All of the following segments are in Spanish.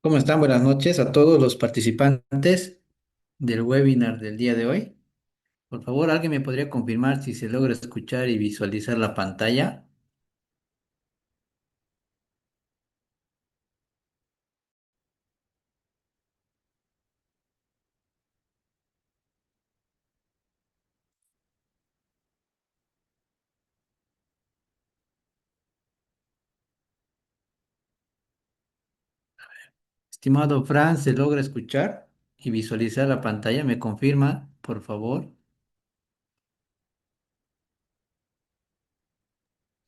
¿Cómo están? Buenas noches a todos los participantes del webinar del día de hoy. Por favor, ¿alguien me podría confirmar si se logra escuchar y visualizar la pantalla? Estimado Fran, ¿se logra escuchar y visualizar la pantalla? ¿Me confirma, por favor?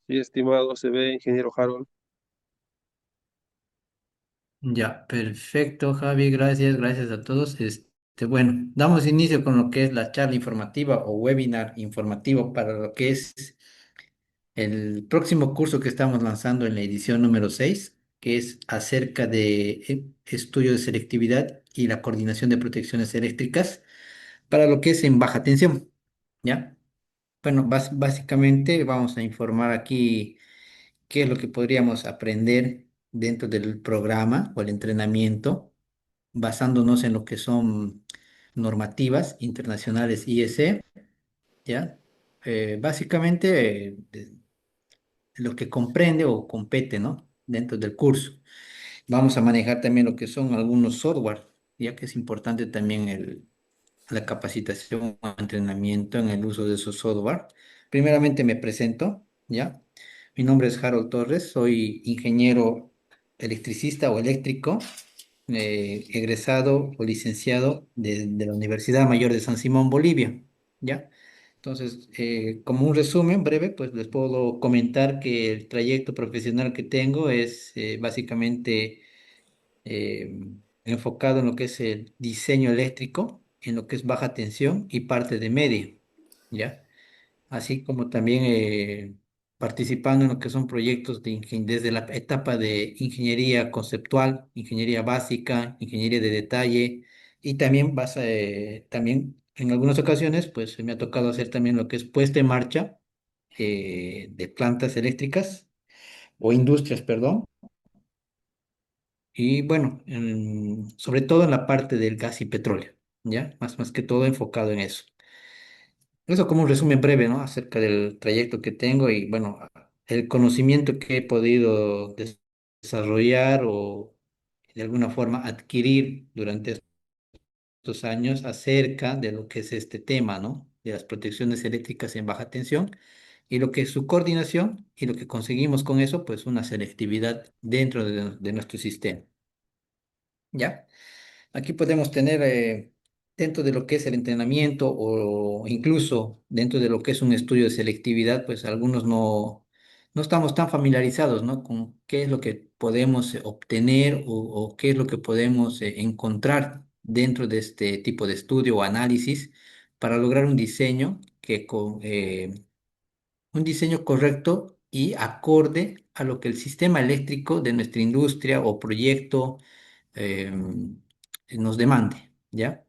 Sí, estimado, se ve, ingeniero Harold. Ya, perfecto, Javi, gracias a todos. Bueno, damos inicio con lo que es la charla informativa o webinar informativo para lo que es el próximo curso que estamos lanzando en la edición número 6, que es acerca de estudio de selectividad y la coordinación de protecciones eléctricas para lo que es en baja tensión, ¿ya? Bueno, básicamente vamos a informar aquí qué es lo que podríamos aprender dentro del programa o el entrenamiento, basándonos en lo que son normativas internacionales IEC, ¿ya? Básicamente, lo que comprende o compete, ¿no? Dentro del curso. Vamos a manejar también lo que son algunos software, ya que es importante también la capacitación o entrenamiento en el uso de esos software. Primeramente me presento, ¿ya? Mi nombre es Harold Torres, soy ingeniero electricista o eléctrico, egresado o licenciado de la Universidad Mayor de San Simón, Bolivia, ¿ya? Entonces, como un resumen breve, pues les puedo comentar que el trayecto profesional que tengo es básicamente eh, enfocado en lo que es el diseño eléctrico, en lo que es baja tensión y parte de media, ¿ya? Así como también participando en lo que son proyectos desde la etapa de ingeniería conceptual, ingeniería básica, ingeniería de detalle, y también también en algunas ocasiones, pues me ha tocado hacer también lo que es puesta en marcha de plantas eléctricas o industrias, perdón, y bueno, sobre todo en la parte del gas y petróleo, ¿ya? Más que todo enfocado en eso. Eso como un resumen breve, ¿no? Acerca del trayecto que tengo y, bueno, el conocimiento que he podido desarrollar o de alguna forma adquirir durante estos años acerca de lo que es este tema, ¿no? De las protecciones eléctricas en baja tensión y lo que es su coordinación y lo que conseguimos con eso, pues una selectividad dentro de nuestro sistema, ¿ya? Aquí podemos tener dentro de lo que es el entrenamiento o incluso dentro de lo que es un estudio de selectividad, pues algunos no estamos tan familiarizados, ¿no? Con qué es lo que podemos obtener o qué es lo que podemos encontrar dentro de este tipo de estudio o análisis para lograr un diseño un diseño correcto y acorde a lo que el sistema eléctrico de nuestra industria o proyecto eh, nos demande, ¿ya?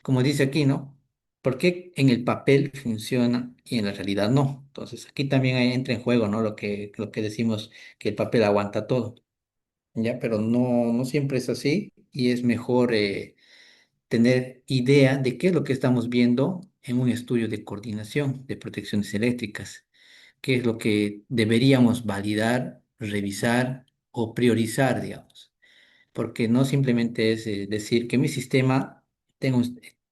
Como dice aquí, ¿no? ¿Por qué en el papel funciona y en la realidad no? Entonces aquí también entra en juego, ¿no? Lo que decimos que el papel aguanta todo, ¿ya? Pero no siempre es así y es mejor tener idea de qué es lo que estamos viendo en un estudio de coordinación de protecciones eléctricas, qué es lo que deberíamos validar, revisar o priorizar, digamos, porque no simplemente es decir que mi sistema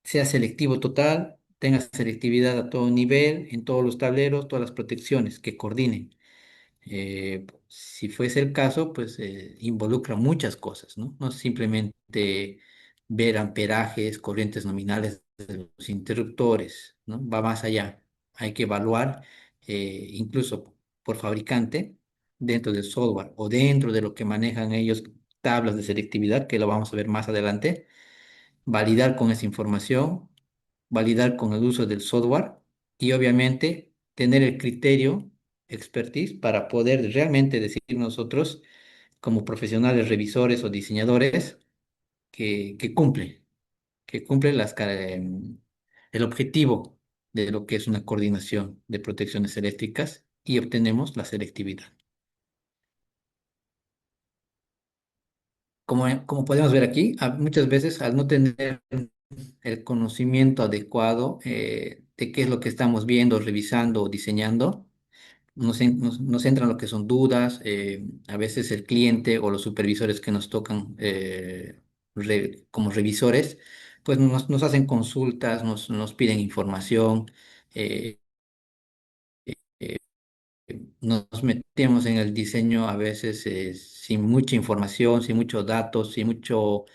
sea selectivo total, tenga selectividad a todo nivel, en todos los tableros, todas las protecciones que coordinen. Si fuese el caso, pues involucra muchas cosas, ¿no? No simplemente ver amperajes, corrientes nominales de los interruptores, ¿no? Va más allá. Hay que evaluar, incluso por fabricante, dentro del software o dentro de lo que manejan ellos, tablas de selectividad, que lo vamos a ver más adelante, validar con esa información, validar con el uso del software y obviamente tener el criterio, expertise, para poder realmente decir nosotros, como profesionales, revisores o diseñadores, que cumple el objetivo de lo que es una coordinación de protecciones eléctricas y obtenemos la selectividad. como podemos ver aquí, muchas veces al no tener el conocimiento adecuado de qué es lo que estamos viendo, revisando o diseñando, nos entran lo que son dudas, a veces el cliente o los supervisores que nos tocan como revisores, pues nos hacen consultas, nos piden información. eh, eh, Nos metemos en el diseño a veces sin mucha información, sin muchos datos, sin mucho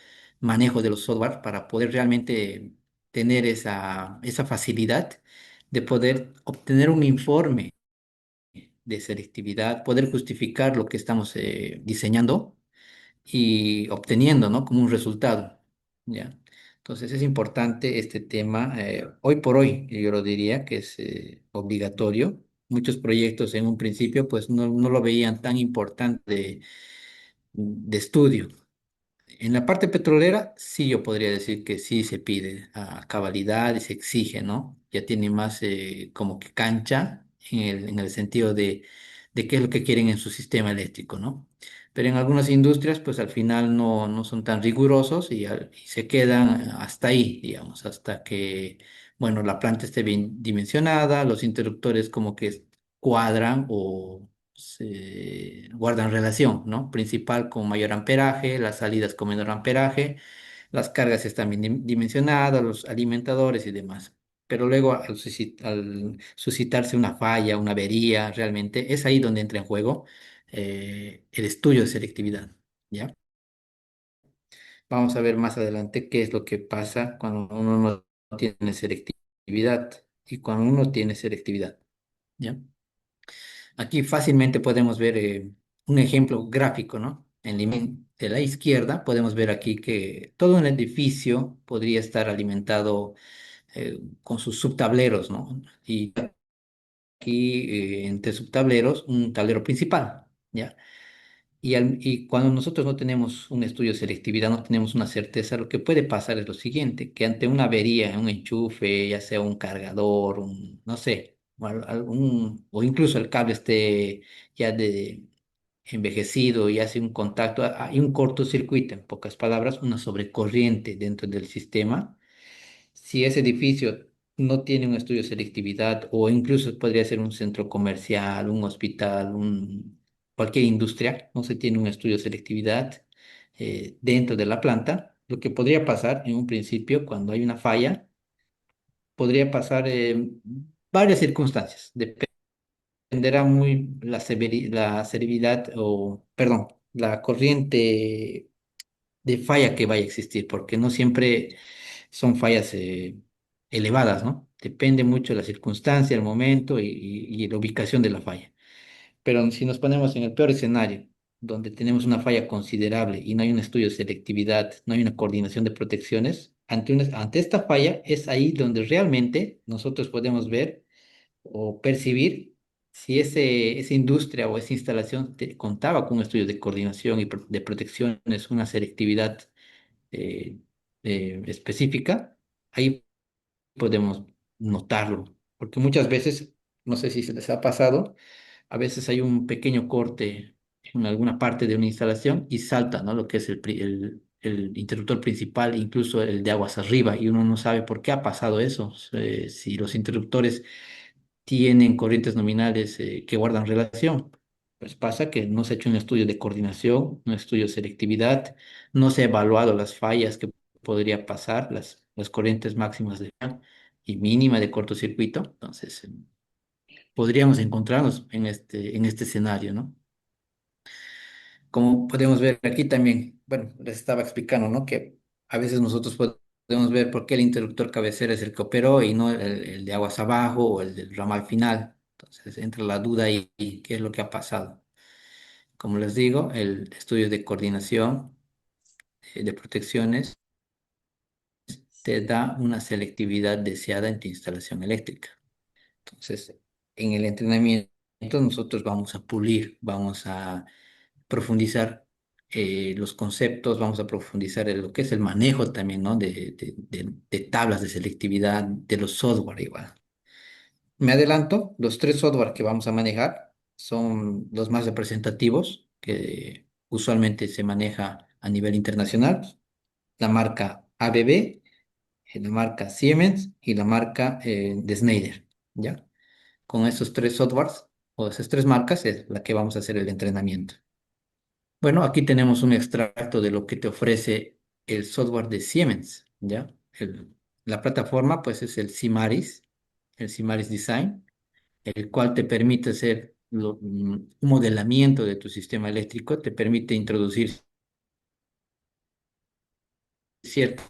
manejo de los software para poder realmente tener esa facilidad de poder obtener un informe de selectividad, poder justificar lo que estamos diseñando y obteniendo, ¿no? Como un resultado, ¿ya? Entonces es importante este tema. Hoy por hoy, yo lo diría que es obligatorio. Muchos proyectos en un principio pues no lo veían tan importante de estudio. En la parte petrolera, sí yo podría decir que sí se pide a cabalidad y se exige, ¿no? Ya tiene más como que cancha en el sentido de qué es lo que quieren en su sistema eléctrico, ¿no? Pero en algunas industrias, pues al final no son tan rigurosos y se quedan hasta ahí, digamos, hasta que, bueno, la planta esté bien dimensionada, los interruptores como que cuadran o se guardan relación, ¿no? Principal con mayor amperaje, las salidas con menor amperaje, las cargas están bien dimensionadas, los alimentadores y demás. Pero luego al suscitarse una falla, una avería, realmente es ahí donde entra en juego el estudio de selectividad, ¿ya? Vamos a ver más adelante qué es lo que pasa cuando uno no tiene selectividad y cuando uno tiene selectividad, ¿ya? Aquí fácilmente podemos ver un ejemplo gráfico, ¿no? En la imagen de la izquierda podemos ver aquí que todo un edificio podría estar alimentado con sus subtableros, ¿no? Y aquí entre subtableros un tablero principal, ¿ya? Y cuando nosotros no tenemos un estudio de selectividad, no tenemos una certeza, lo que puede pasar es lo siguiente, que ante una avería en un enchufe, ya sea un cargador, no sé, o incluso el cable esté ya envejecido y hace un contacto, hay un cortocircuito, en pocas palabras, una sobrecorriente dentro del sistema. Si ese edificio no tiene un estudio de selectividad o incluso podría ser un centro comercial, un hospital, cualquier industria, no se tiene un estudio de selectividad dentro de la planta, lo que podría pasar en un principio cuando hay una falla, podría pasar varias circunstancias. Dependerá muy la severidad o, perdón, la corriente de falla que vaya a existir, porque no siempre son fallas elevadas, ¿no? Depende mucho de la circunstancia, el momento y la ubicación de la falla. Pero si nos ponemos en el peor escenario, donde tenemos una falla considerable y no hay un estudio de selectividad, no hay una coordinación de protecciones, ante esta falla es ahí donde realmente nosotros podemos ver o percibir si esa industria o esa instalación contaba con un estudio de coordinación y de protecciones, una selectividad eh, específica, ahí podemos notarlo, porque muchas veces, no sé si se les ha pasado, a veces hay un pequeño corte en alguna parte de una instalación y salta, ¿no? Lo que es el interruptor principal, incluso el de aguas arriba, y uno no sabe por qué ha pasado eso, si los interruptores tienen corrientes nominales que guardan relación. Pues pasa que no se ha hecho un estudio de coordinación, un estudio de selectividad, no se ha evaluado las fallas que podría pasar, las corrientes máximas y mínima de cortocircuito. Entonces, podríamos encontrarnos en este escenario, ¿no? Como podemos ver aquí también, bueno, les estaba explicando, ¿no? Que a veces nosotros podemos ver por qué el interruptor cabecera es el que operó y no el de aguas abajo o el del ramal final. Entonces entra la duda ahí, y qué es lo que ha pasado. Como les digo, el estudio de coordinación de protecciones te da una selectividad deseada en tu instalación eléctrica. Entonces, en el entrenamiento nosotros vamos a pulir, vamos a profundizar los conceptos, vamos a profundizar en lo que es el manejo también, ¿no? De tablas de selectividad, de los software igual. Me adelanto, los tres software que vamos a manejar son los más representativos, que usualmente se maneja a nivel internacional, la marca ABB, la marca Siemens y la marca de Schneider, ¿ya? Con esos tres softwares o esas tres marcas es la que vamos a hacer el entrenamiento. Bueno, aquí tenemos un extracto de lo que te ofrece el software de Siemens, ¿ya? La plataforma, pues, es el Simaris Design, el cual te permite hacer un modelamiento de tu sistema eléctrico, te permite introducir cierta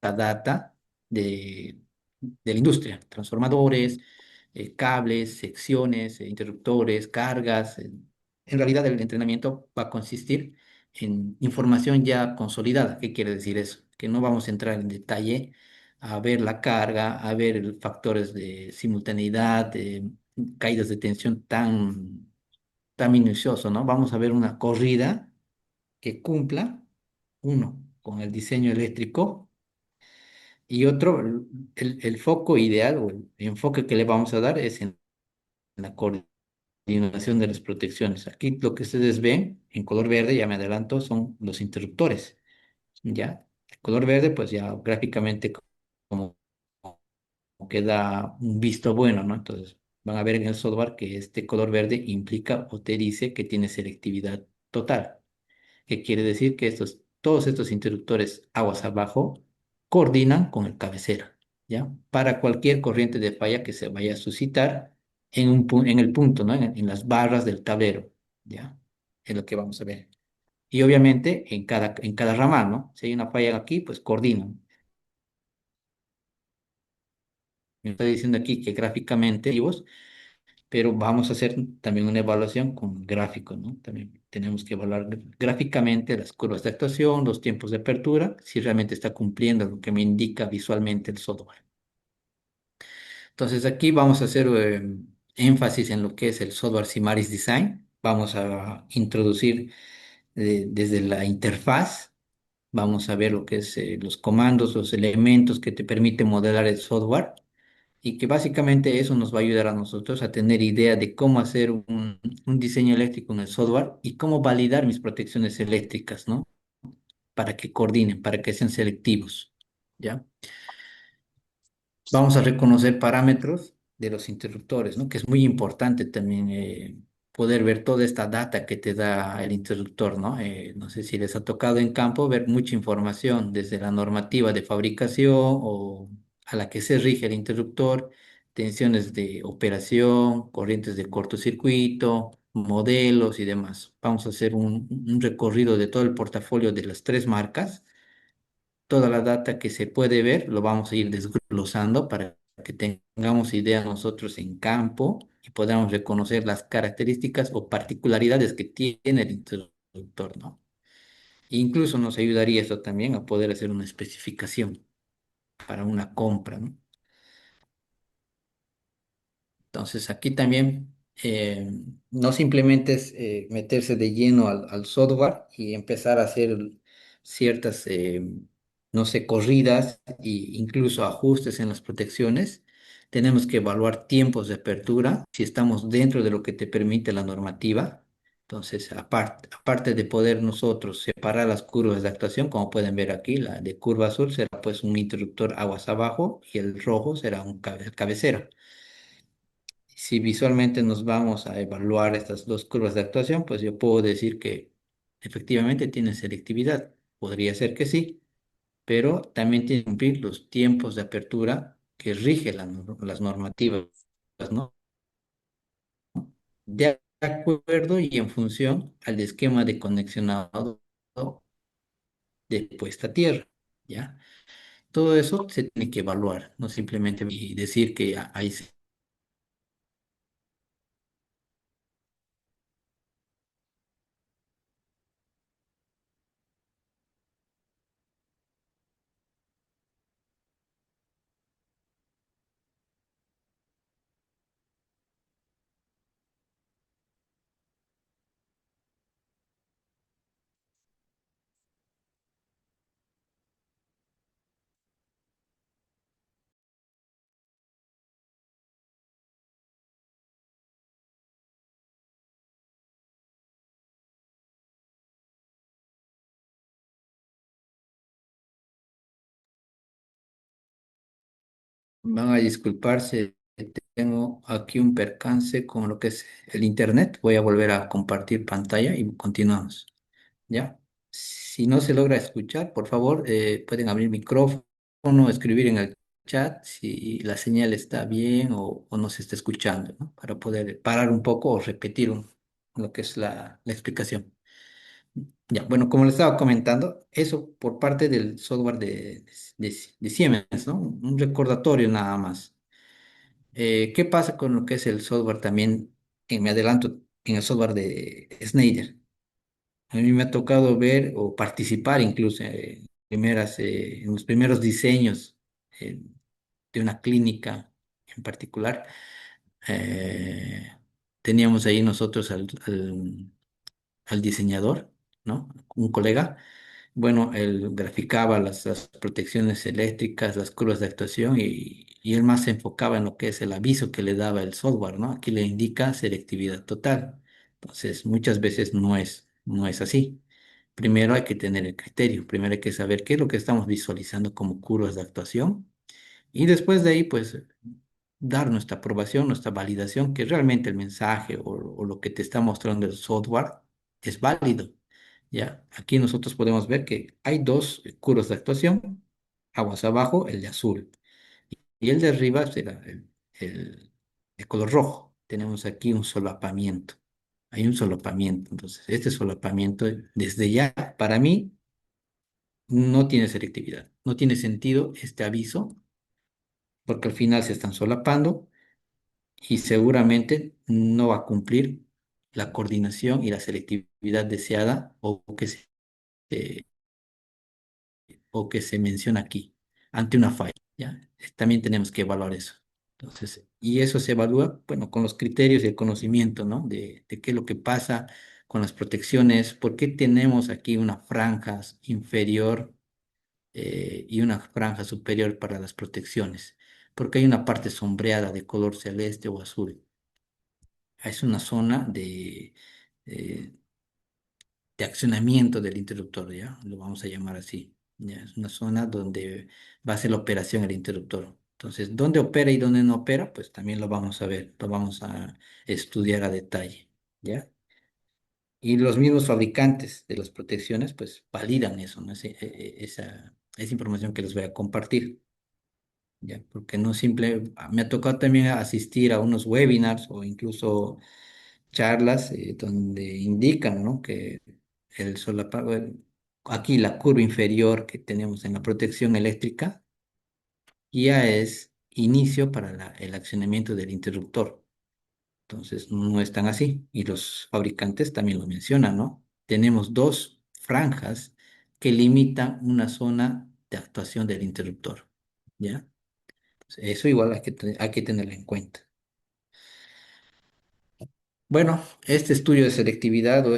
data de la industria, transformadores, cables, secciones, interruptores, cargas. En realidad el entrenamiento va a consistir en información ya consolidada. ¿Qué quiere decir eso? Que no vamos a entrar en detalle a ver la carga, a ver factores de simultaneidad, de caídas de tensión tan minucioso, ¿no? Vamos a ver una corrida que cumpla, uno, con el diseño eléctrico y otro, el foco ideal o el enfoque que le vamos a dar es en la coordinación de las protecciones. Aquí lo que ustedes ven en color verde, ya me adelanto, son los interruptores, ¿ya? El color verde, pues ya gráficamente como que da un visto bueno, ¿no? Entonces, van a ver en el software que este color verde implica o te dice que tiene selectividad total, que quiere decir que todos estos interruptores aguas abajo coordinan con el cabecera, ¿ya? Para cualquier corriente de falla que se vaya a suscitar en el punto, ¿no? En las barras del tablero, ¿ya? Es lo que vamos a ver. Y obviamente en cada ramal, ¿no? Si hay una falla aquí, pues coordinan. Me está diciendo aquí que gráficamente vivos, pero vamos a hacer también una evaluación con gráficos, ¿no? También tenemos que evaluar gráficamente las curvas de actuación, los tiempos de apertura, si realmente está cumpliendo lo que me indica visualmente el software. Entonces aquí vamos a hacer énfasis en lo que es el software Simaris Design. Vamos a introducir desde la interfaz, vamos a ver lo que es los comandos, los elementos que te permiten modelar el software y que básicamente eso nos va a ayudar a nosotros a tener idea de cómo hacer un diseño eléctrico en el software y cómo validar mis protecciones eléctricas, ¿no? Para que coordinen, para que sean selectivos, ¿ya? Vamos a reconocer parámetros de los interruptores, ¿no? Que es muy importante también poder ver toda esta data que te da el interruptor, ¿no? No sé si les ha tocado en campo ver mucha información desde la normativa de fabricación o a la que se rige el interruptor, tensiones de operación, corrientes de cortocircuito, modelos y demás. Vamos a hacer un recorrido de todo el portafolio de las tres marcas. Toda la data que se puede ver lo vamos a ir desglosando para que tengamos idea nosotros en campo y podamos reconocer las características o particularidades que tiene el interruptor, ¿no? Incluso nos ayudaría eso también a poder hacer una especificación para una compra, ¿no? Entonces aquí también no simplemente es meterse de lleno al software y empezar a hacer ciertas, no sé, corridas e incluso ajustes en las protecciones. Tenemos que evaluar tiempos de apertura, si estamos dentro de lo que te permite la normativa. Entonces, aparte de poder nosotros separar las curvas de actuación, como pueden ver aquí, la de curva azul será pues un interruptor aguas abajo y el rojo será un cabecera. Si visualmente nos vamos a evaluar estas dos curvas de actuación, pues yo puedo decir que efectivamente tienen selectividad. Podría ser que sí, pero también tiene que cumplir los tiempos de apertura que rigen las normativas, ¿no? De acuerdo y en función al esquema de conexionado de puesta a tierra, ¿ya? Todo eso se tiene que evaluar, no simplemente y decir que ahí Van a disculparse, tengo aquí un percance con lo que es el internet. Voy a volver a compartir pantalla y continuamos. ¿Ya? Si no se logra escuchar, por favor, pueden abrir micrófono, escribir en el chat si la señal está bien o no se está escuchando, ¿no? Para poder parar un poco o repetir lo que es la explicación. Ya, bueno, como le estaba comentando, eso por parte del software de Siemens, ¿no? Un recordatorio nada más. ¿Qué pasa con lo que es el software también? Me adelanto en el software de Schneider. A mí me ha tocado ver o participar incluso en los primeros diseños eh, de una clínica en particular. Eh, Teníamos ahí nosotros al diseñador, ¿no? Un colega. Bueno, él graficaba las protecciones eléctricas, las curvas de actuación y él más se enfocaba en lo que es el aviso que le daba el software, ¿no? Aquí le indica selectividad total. Entonces, muchas veces no es así. Primero hay que tener el criterio, primero hay que saber qué es lo que estamos visualizando como curvas de actuación y después de ahí, pues, dar nuestra aprobación, nuestra validación, que realmente el mensaje o lo que te está mostrando el software es válido. ¿Ya? Aquí nosotros podemos ver que hay dos curvas de actuación, aguas abajo, el de azul, y el de arriba será el de color rojo. Tenemos aquí un solapamiento. Hay un solapamiento. Entonces, este solapamiento, desde ya, para mí, no tiene selectividad. No tiene sentido este aviso, porque al final se están solapando y seguramente no va a cumplir la coordinación y la selectividad deseada eh, o que se menciona aquí ante una falla, ¿ya? También tenemos que evaluar eso. Entonces, y eso se evalúa, bueno, con los criterios y el conocimiento, ¿no? De qué es lo que pasa con las protecciones, por qué tenemos aquí una franja inferior y una franja superior para las protecciones, porque hay una parte sombreada de color celeste o azul. Es una zona eh, de accionamiento del interruptor, ¿ya? Lo vamos a llamar así. ¿Ya? Es una zona donde va a ser la operación el interruptor. Entonces, dónde opera y dónde no opera, pues también lo vamos a ver, lo vamos a estudiar a detalle, ¿ya? Y los mismos fabricantes de las protecciones, pues validan eso, ¿no? Esa información que les voy a compartir, ¿ya? Porque no simple, me ha tocado también asistir a unos webinars o incluso charlas donde indican, ¿no? Que el solapado, aquí la curva inferior que tenemos en la protección eléctrica ya es inicio para el accionamiento del interruptor. Entonces, no es tan así. Y los fabricantes también lo mencionan, ¿no? Tenemos dos franjas que limitan una zona de actuación del interruptor, ¿ya? Eso igual hay que tenerlo en cuenta. Bueno, este estudio de selectividad o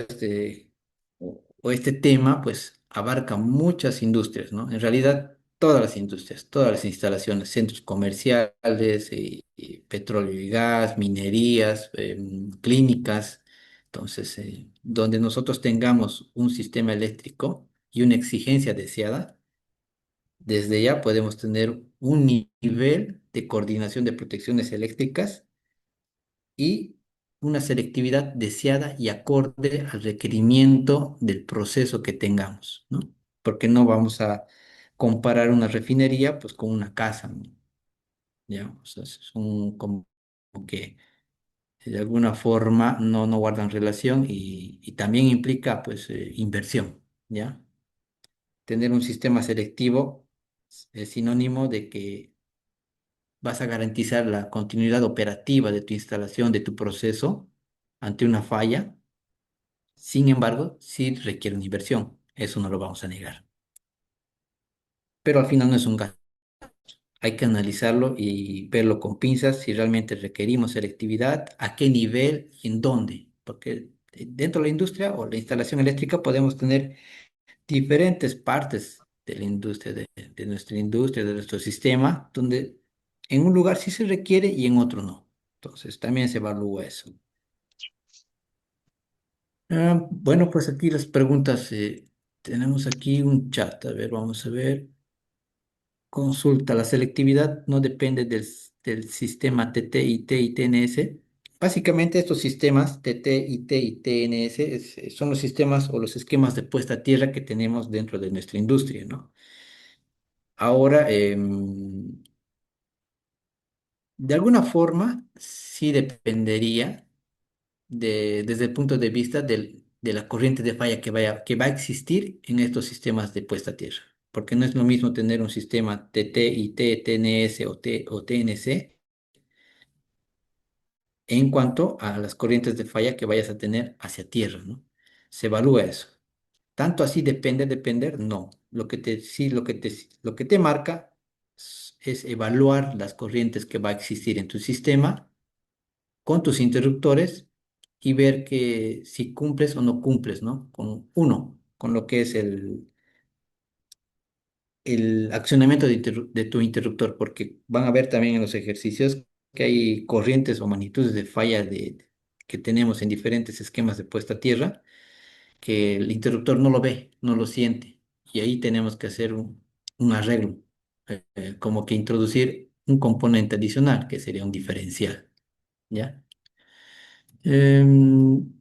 este tema, pues abarca muchas industrias, ¿no? En realidad, todas las industrias, todas las instalaciones, centros comerciales, y petróleo y gas, minerías, clínicas. Entonces, donde nosotros tengamos un sistema eléctrico y una exigencia deseada, desde ya podemos tener un nivel de coordinación de protecciones eléctricas y una selectividad deseada y acorde al requerimiento del proceso que tengamos, ¿no? Porque no vamos a comparar una refinería pues con una casa, ¿no? ¿Ya? O sea, son como que de alguna forma no guardan relación y también implica pues inversión, ¿ya? Tener un sistema selectivo es sinónimo de que vas a garantizar la continuidad operativa de tu instalación, de tu proceso ante una falla. Sin embargo, sí requiere una inversión, eso no lo vamos a negar. Pero al final no es un gasto. Hay que analizarlo y verlo con pinzas si realmente requerimos selectividad, a qué nivel y en dónde. Porque dentro de la industria o la instalación eléctrica podemos tener diferentes partes de la industria, de nuestra industria, de nuestro sistema, donde en un lugar sí se requiere y en otro no. Entonces, también se evalúa eso. Bueno, pues aquí las preguntas. Tenemos aquí un chat. A ver, vamos a ver. Consulta, la selectividad no depende del sistema TT, IT y TNS. Básicamente estos sistemas TT, IT y TNS son los sistemas o los esquemas de puesta a tierra que tenemos dentro de nuestra industria, ¿no? Ahora, de alguna forma, sí dependería desde el punto de vista de la corriente de falla que va a existir en estos sistemas de puesta a tierra. Porque no es lo mismo tener un sistema TT, IT, TNS o TNC en cuanto a las corrientes de falla que vayas a tener hacia tierra, ¿no? Se evalúa eso. Tanto así depender, no. Sí, lo que te marca es evaluar las corrientes que va a existir en tu sistema con tus interruptores y ver que si cumples o no cumples, ¿no? Con lo que es el accionamiento de tu interruptor, porque van a ver también en los ejercicios que hay corrientes o magnitudes de falla que tenemos en diferentes esquemas de puesta a tierra, que el interruptor no lo ve, no lo siente, y ahí tenemos que hacer un arreglo, como que introducir un componente adicional, que sería un diferencial, ¿ya? Em,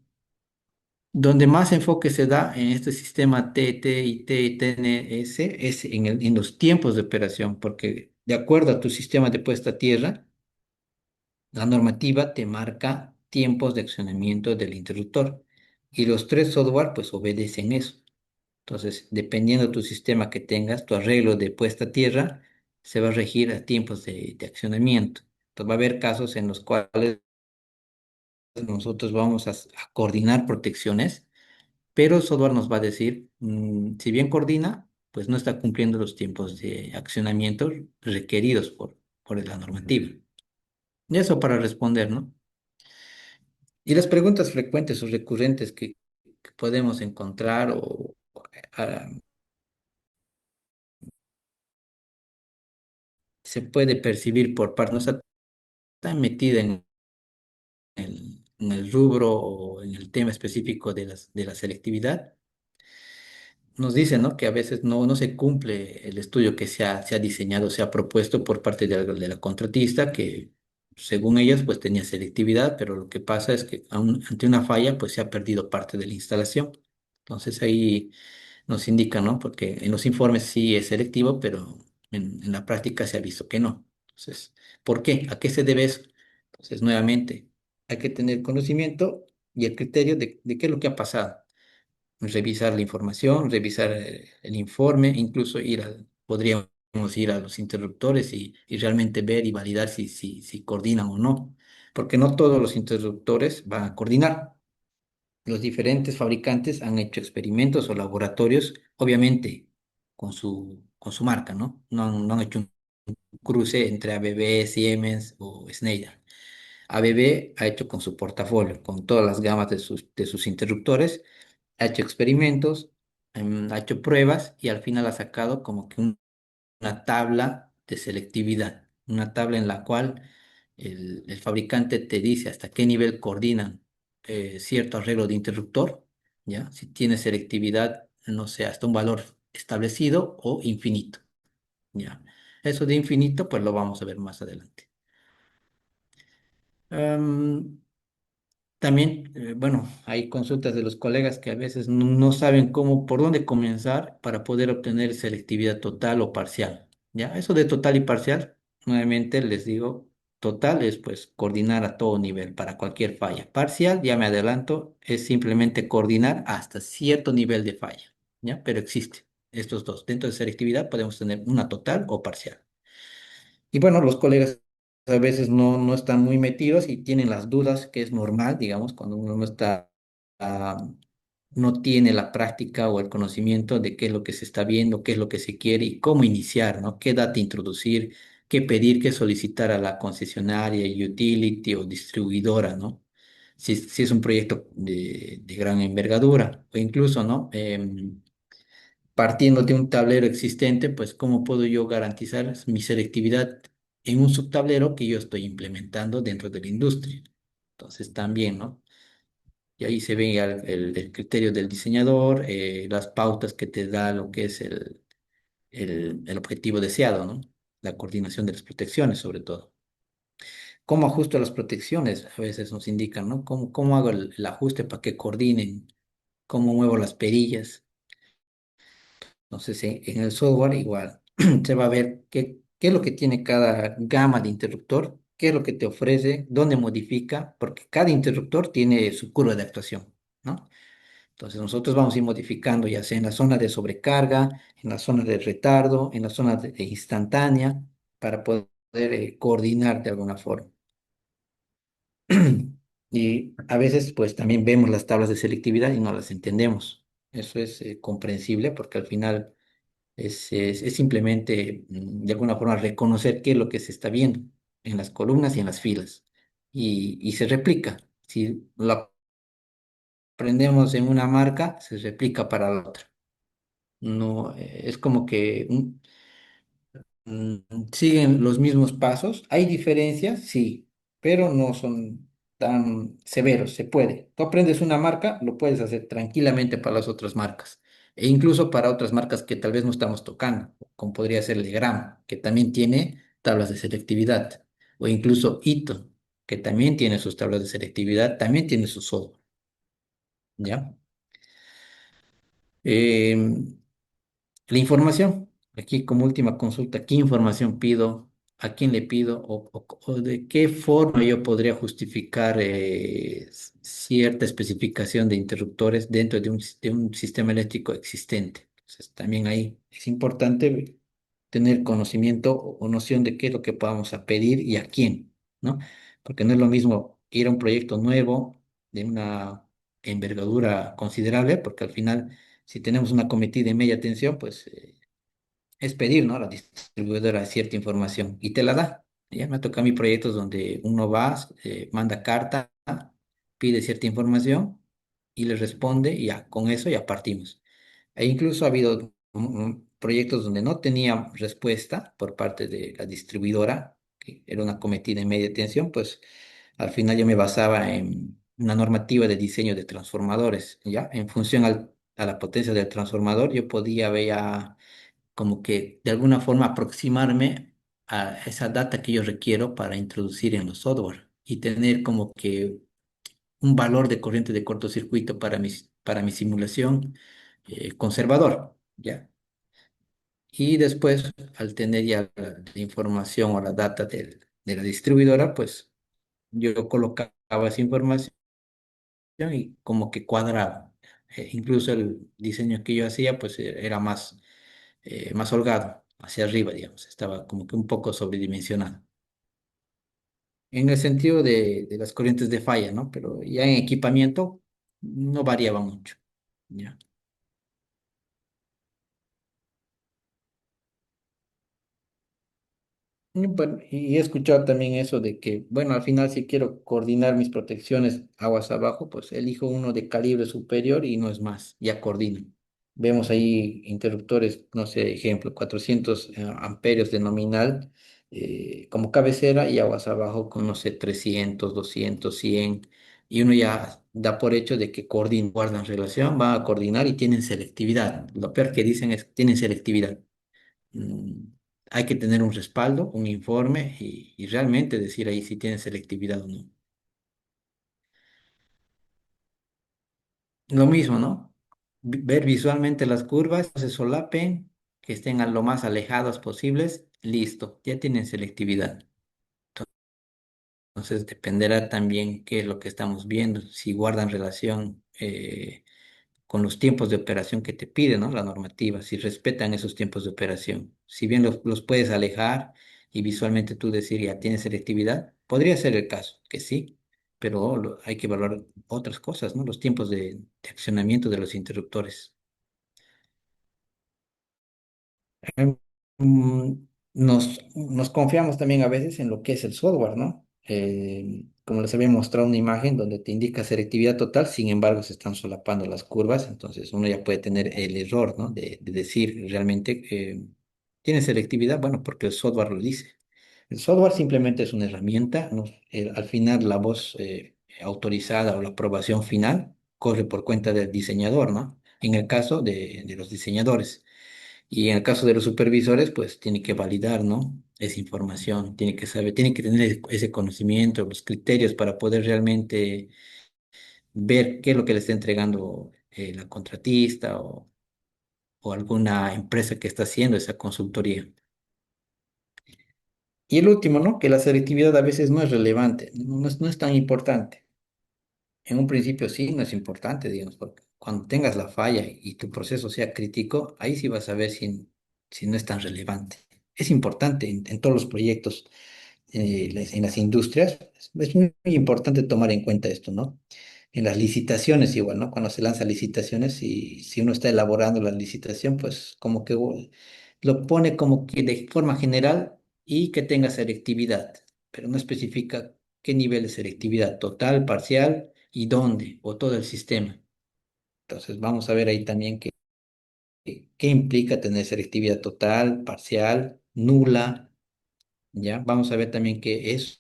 Donde más enfoque se da en este sistema TT y TNS es en los tiempos de operación, porque de acuerdo a tu sistema de puesta a tierra, la normativa te marca tiempos de accionamiento del interruptor y los tres software pues obedecen eso. Entonces, dependiendo de tu sistema que tengas, tu arreglo de puesta a tierra se va a regir a tiempos de accionamiento. Entonces, va a haber casos en los cuales nosotros vamos a coordinar protecciones, pero el software nos va a decir, si bien coordina, pues no está cumpliendo los tiempos de accionamiento requeridos por la normativa. Y eso para responder, ¿no? Y las preguntas frecuentes o recurrentes que podemos encontrar ah, se puede percibir por parte, no está tan metida en el rubro o en el tema específico de la selectividad, nos dicen, ¿no? Que a veces no se cumple el estudio que se ha diseñado, se ha propuesto por parte de la contratista, que según ellas pues tenía selectividad, pero lo que pasa es que ante una falla pues se ha perdido parte de la instalación. Entonces ahí nos indica, ¿no? Porque en los informes sí es selectivo, pero en la práctica se ha visto que no. Entonces, ¿por qué? ¿A qué se debe eso? Entonces, nuevamente, hay que tener conocimiento y el criterio de qué es lo que ha pasado, revisar la información, revisar el informe, incluso podríamos ir a los interruptores y realmente ver y validar si coordinan o no, porque no todos los interruptores van a coordinar. Los diferentes fabricantes han hecho experimentos o laboratorios, obviamente con su marca, ¿no? No han hecho un cruce entre ABB, Siemens o Schneider. ABB ha hecho con su portafolio, con todas las gamas de sus interruptores, ha hecho experimentos, ha hecho pruebas y al final ha sacado como que una tabla de selectividad, una tabla en la cual el fabricante te dice hasta qué nivel coordinan cierto arreglo de interruptor, ¿ya? Si tiene selectividad, no sé, hasta un valor establecido o infinito, ¿ya? Eso de infinito, pues lo vamos a ver más adelante. Em, También, bueno, hay consultas de los colegas que a veces no saben por dónde comenzar para poder obtener selectividad total o parcial. ¿Ya? Eso de total y parcial, nuevamente les digo, total es pues coordinar a todo nivel para cualquier falla. Parcial, ya me adelanto, es simplemente coordinar hasta cierto nivel de falla. ¿Ya? Pero existe estos dos. Dentro de selectividad podemos tener una total o parcial. Y bueno, los colegas a veces no están muy metidos y tienen las dudas, que es normal, digamos, cuando uno no está, ah, no tiene la práctica o el conocimiento de qué es lo que se está viendo, qué es lo que se quiere y cómo iniciar, ¿no? Qué data introducir, qué pedir, qué solicitar a la concesionaria, utility o distribuidora, ¿no? Si es un proyecto de gran envergadura o incluso, ¿no? Partiendo de un tablero existente, pues ¿cómo puedo yo garantizar mi selectividad en un subtablero que yo estoy implementando dentro de la industria? Entonces también, ¿no? Y ahí se ve el criterio del diseñador, las pautas que te da lo que es el objetivo deseado, ¿no? La coordinación de las protecciones, sobre todo. ¿Cómo ajusto las protecciones? A veces nos indican, ¿no? ¿Cómo hago el ajuste para que coordinen? ¿Cómo muevo las perillas? Entonces, en el software igual se va a ver qué es lo que tiene cada gama de interruptor, qué es lo que te ofrece, dónde modifica, porque cada interruptor tiene su curva de actuación, ¿no? Entonces nosotros vamos a ir modificando ya sea en la zona de sobrecarga, en la zona de retardo, en la zona de instantánea, para poder coordinar de alguna forma. Y a veces pues también vemos las tablas de selectividad y no las entendemos. Eso es comprensible porque al final es simplemente de alguna forma reconocer qué es lo que se está viendo en las columnas y en las filas. Y se replica. Si lo aprendemos en una marca, se replica para la otra. No, es como que mm, siguen los mismos pasos. Hay diferencias, sí, pero no son tan severos. Se puede. Tú aprendes una marca, lo puedes hacer tranquilamente para las otras marcas. E incluso para otras marcas que tal vez no estamos tocando, como podría ser Legram, que también tiene tablas de selectividad. O incluso Ito, que también tiene sus tablas de selectividad, también tiene su software. ¿Ya? Em, La información, aquí como última consulta, ¿qué información pido? ¿A quién le pido? ¿O de qué forma yo podría justificar cierta especificación de interruptores dentro de un sistema eléctrico existente? Entonces, también ahí es importante tener conocimiento o noción de qué es lo que podamos a pedir y a quién, ¿no? Porque no es lo mismo ir a un proyecto nuevo de una envergadura considerable, porque al final si tenemos una cometida de media tensión, pues es pedir, ¿no? A la distribuidora cierta información y te la da. Ya me toca a mí proyectos donde uno va, manda carta, pide cierta información y le responde y ya, con eso ya partimos. E incluso ha habido proyectos donde no tenía respuesta por parte de la distribuidora, que era una cometida en media tensión, pues al final yo me basaba en una normativa de diseño de transformadores, ¿ya? En función a la potencia del transformador, yo podía ver ya como que de alguna forma aproximarme a esa data que yo requiero para introducir en los software y tener como que un valor de corriente de cortocircuito para mi simulación conservador, ¿ya? Y después, al tener ya la información o la data de la distribuidora, pues yo colocaba esa información y como que cuadraba. Incluso el diseño que yo hacía, pues era más holgado, hacia arriba, digamos, estaba como que un poco sobredimensionado. En el sentido de las corrientes de falla, ¿no? Pero ya en equipamiento no variaba mucho, ¿ya? Bueno, y he escuchado también eso de que, bueno, al final si quiero coordinar mis protecciones aguas abajo, pues elijo uno de calibre superior y no es más, ya coordino. Vemos ahí interruptores, no sé, ejemplo, 400 amperios de nominal como cabecera y aguas abajo con, no sé, 300, 200, 100, y uno ya da por hecho de que coordinan, guardan relación, van a coordinar y tienen selectividad. Lo peor que dicen es que tienen selectividad. mm, Hay que tener un respaldo, un informe y realmente decir ahí si tiene selectividad o no. Lo mismo, ¿no? Ver visualmente las curvas, no se solapen, que estén a lo más alejadas posibles, listo, ya tienen selectividad. Entonces dependerá también qué es lo que estamos viendo, si guardan relación con los tiempos de operación que te pide, ¿no? La normativa, si respetan esos tiempos de operación. Si bien los puedes alejar y visualmente tú decir ya tienes selectividad, podría ser el caso, que sí, pero hay que valorar otras cosas, ¿no? Los tiempos de accionamiento de los interruptores. Em, mm, nos confiamos también a veces en lo que es el software, ¿no? Como les había mostrado una imagen donde te indica selectividad total, sin embargo se están solapando las curvas, entonces uno ya puede tener el error, ¿no? De decir realmente tiene selectividad, bueno, porque el software lo dice. El software simplemente es una herramienta, ¿no? Al final la voz autorizada o la aprobación final corre por cuenta del diseñador, ¿no? En el caso de los diseñadores. Y en el caso de los supervisores, pues tiene que validar, ¿no? Esa información, tiene que saber, tiene que tener ese conocimiento, los criterios para poder realmente ver qué es lo que le está entregando la contratista o alguna empresa que está haciendo esa consultoría. Y el último, ¿no? Que la selectividad a veces no es relevante, no es tan importante. En un principio sí, no es importante, digamos, porque cuando tengas la falla y tu proceso sea crítico, ahí sí vas a ver si no es tan relevante. Es importante en todos los proyectos, en las industrias, es muy importante tomar en cuenta esto, ¿no? En las licitaciones igual, ¿no? Cuando se lanzan licitaciones y si uno está elaborando la licitación, pues como que lo pone como que de forma general y que tenga selectividad, pero no especifica qué nivel de selectividad, total, parcial y dónde, o todo el sistema. Entonces vamos a ver ahí también qué implica tener selectividad total, parcial, nula, ¿ya? Vamos a ver también que eso,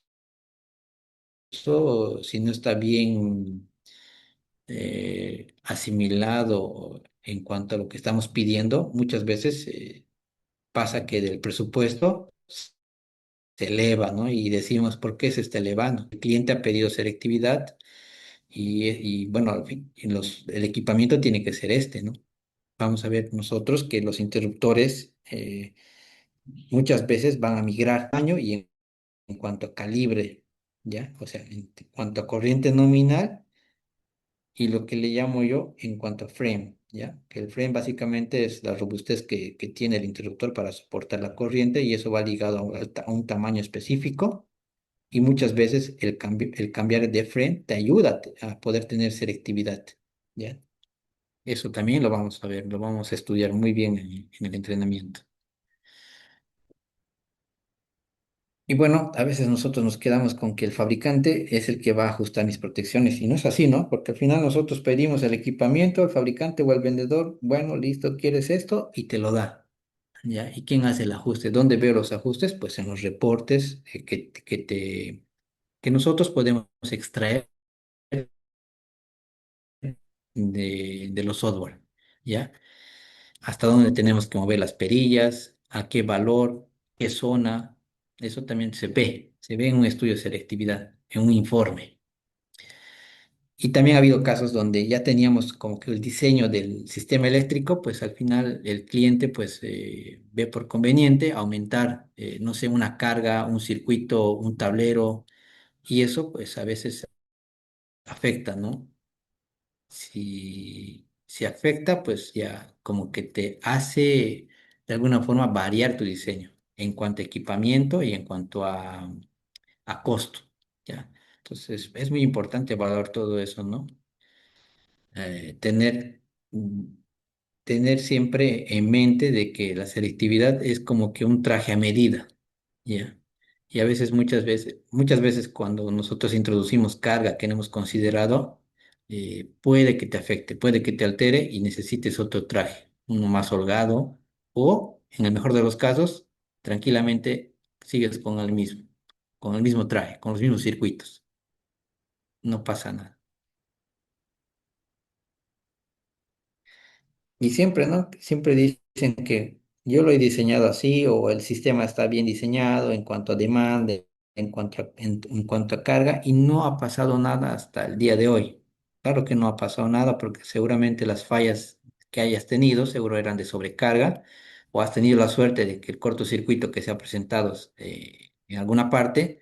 si no está bien asimilado en cuanto a lo que estamos pidiendo, muchas veces pasa que del presupuesto se eleva, ¿no? Y decimos, ¿por qué se está elevando? El cliente ha pedido selectividad y bueno, al fin, el equipamiento tiene que ser este, ¿no? Vamos a ver nosotros que los interruptores muchas veces van a migrar año y en cuanto a calibre, ¿ya? O sea, en cuanto a corriente nominal y lo que le llamo yo en cuanto a frame, ¿ya? Que el frame básicamente es la robustez que tiene el interruptor para soportar la corriente y eso va ligado a un tamaño específico y muchas veces el cambiar de frame te ayuda a poder tener selectividad, ¿ya? Eso también lo vamos a ver, lo vamos a estudiar muy bien en el entrenamiento. Y bueno, a veces nosotros nos quedamos con que el fabricante es el que va a ajustar mis protecciones y no es así, ¿no? Porque al final nosotros pedimos el equipamiento, el fabricante o el vendedor, bueno, listo, ¿quieres esto? Y te lo da, ¿ya? ¿Y quién hace el ajuste? ¿Dónde veo los ajustes? Pues en los reportes que nosotros podemos extraer de los software, ¿ya? Hasta dónde tenemos que mover las perillas, a qué valor, qué zona, eso también se ve en un estudio de selectividad, en un informe. Y también ha habido casos donde ya teníamos como que el diseño del sistema eléctrico, pues al final el cliente pues ve por conveniente aumentar, no sé, una carga, un circuito, un tablero, y eso pues a veces afecta, ¿no? Si afecta, pues ya como que te hace de alguna forma variar tu diseño en cuanto a equipamiento y en cuanto a costo, ¿ya? Entonces es muy importante valorar todo eso, ¿no? Eh, tener, mm, tener siempre en mente de que la selectividad es como que un traje a medida, ¿ya? Y a veces, muchas veces cuando nosotros introducimos carga que no hemos considerado, puede que te afecte, puede que te altere y necesites otro traje, uno más holgado, o en el mejor de los casos, tranquilamente sigues con el mismo traje, con los mismos circuitos, no pasa nada. Y siempre, ¿no? Siempre dicen que yo lo he diseñado así o el sistema está bien diseñado en cuanto a demanda, en cuanto a carga y no ha pasado nada hasta el día de hoy. Claro que no ha pasado nada porque seguramente las fallas que hayas tenido seguro eran de sobrecarga o has tenido la suerte de que el cortocircuito que se ha presentado en alguna parte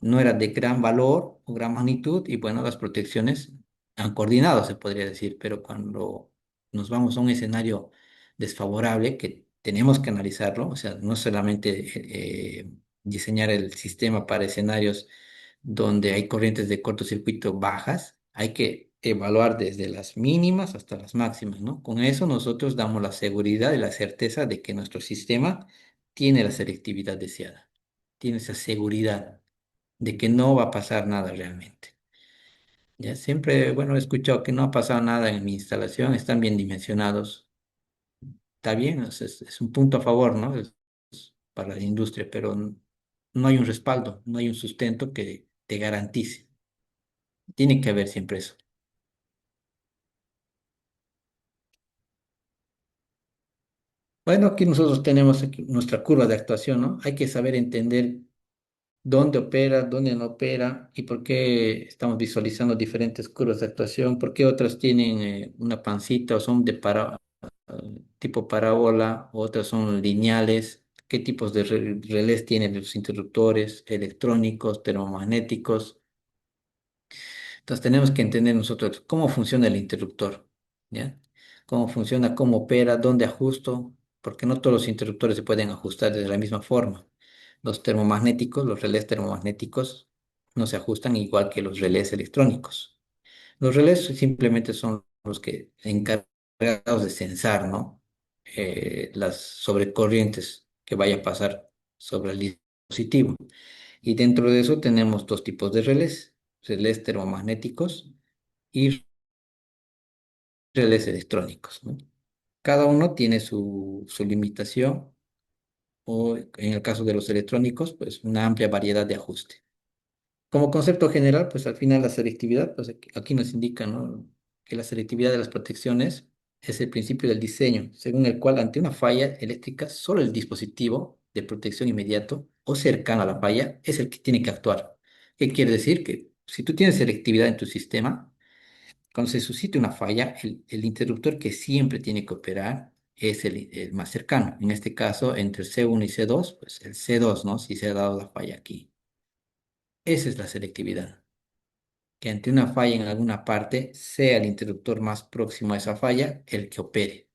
no era de gran valor o gran magnitud y bueno, las protecciones han coordinado, se podría decir, pero cuando nos vamos a un escenario desfavorable que tenemos que analizarlo, o sea, no solamente diseñar el sistema para escenarios donde hay corrientes de cortocircuito bajas, hay que evaluar desde las mínimas hasta las máximas, ¿no? Con eso nosotros damos la seguridad y la certeza de que nuestro sistema tiene la selectividad deseada, tiene esa seguridad de que no va a pasar nada realmente. Ya siempre, bueno, he escuchado que no ha pasado nada en mi instalación, están bien dimensionados, está bien, es un punto a favor, ¿no? Para la industria, pero no hay un respaldo, no hay un sustento que te garantice. Tiene que haber siempre eso. Bueno, aquí nosotros tenemos aquí nuestra curva de actuación, ¿no? Hay que saber entender dónde opera, dónde no opera y por qué estamos visualizando diferentes curvas de actuación, por qué otras tienen una pancita o son tipo parábola, otras son lineales, qué tipos de relés tienen los interruptores electrónicos, termomagnéticos. Entonces tenemos que entender nosotros cómo funciona el interruptor, ¿ya? Cómo funciona, cómo opera, dónde ajusto, porque no todos los interruptores se pueden ajustar de la misma forma. Los termomagnéticos, los relés termomagnéticos, no se ajustan igual que los relés electrónicos. Los relés simplemente son los que encargados de censar, ¿no? Las sobrecorrientes que vaya a pasar sobre el dispositivo. Y dentro de eso tenemos dos tipos de relés, relés termomagnéticos y relés electrónicos, ¿no? Cada uno tiene su limitación o en el caso de los electrónicos, pues una amplia variedad de ajuste. Como concepto general, pues al final la selectividad, pues aquí nos indica, ¿no? Que la selectividad de las protecciones es el principio del diseño, según el cual ante una falla eléctrica, solo el dispositivo de protección inmediato o cercano a la falla es el que tiene que actuar. ¿Qué quiere decir? Que si tú tienes selectividad en tu sistema, cuando se suscite una falla, el interruptor que siempre tiene que operar es el más cercano. En este caso, entre C1 y C2, pues el C2, ¿no? Si se ha dado la falla aquí. Esa es la selectividad, que ante una falla en alguna parte sea el interruptor más próximo a esa falla el que opere,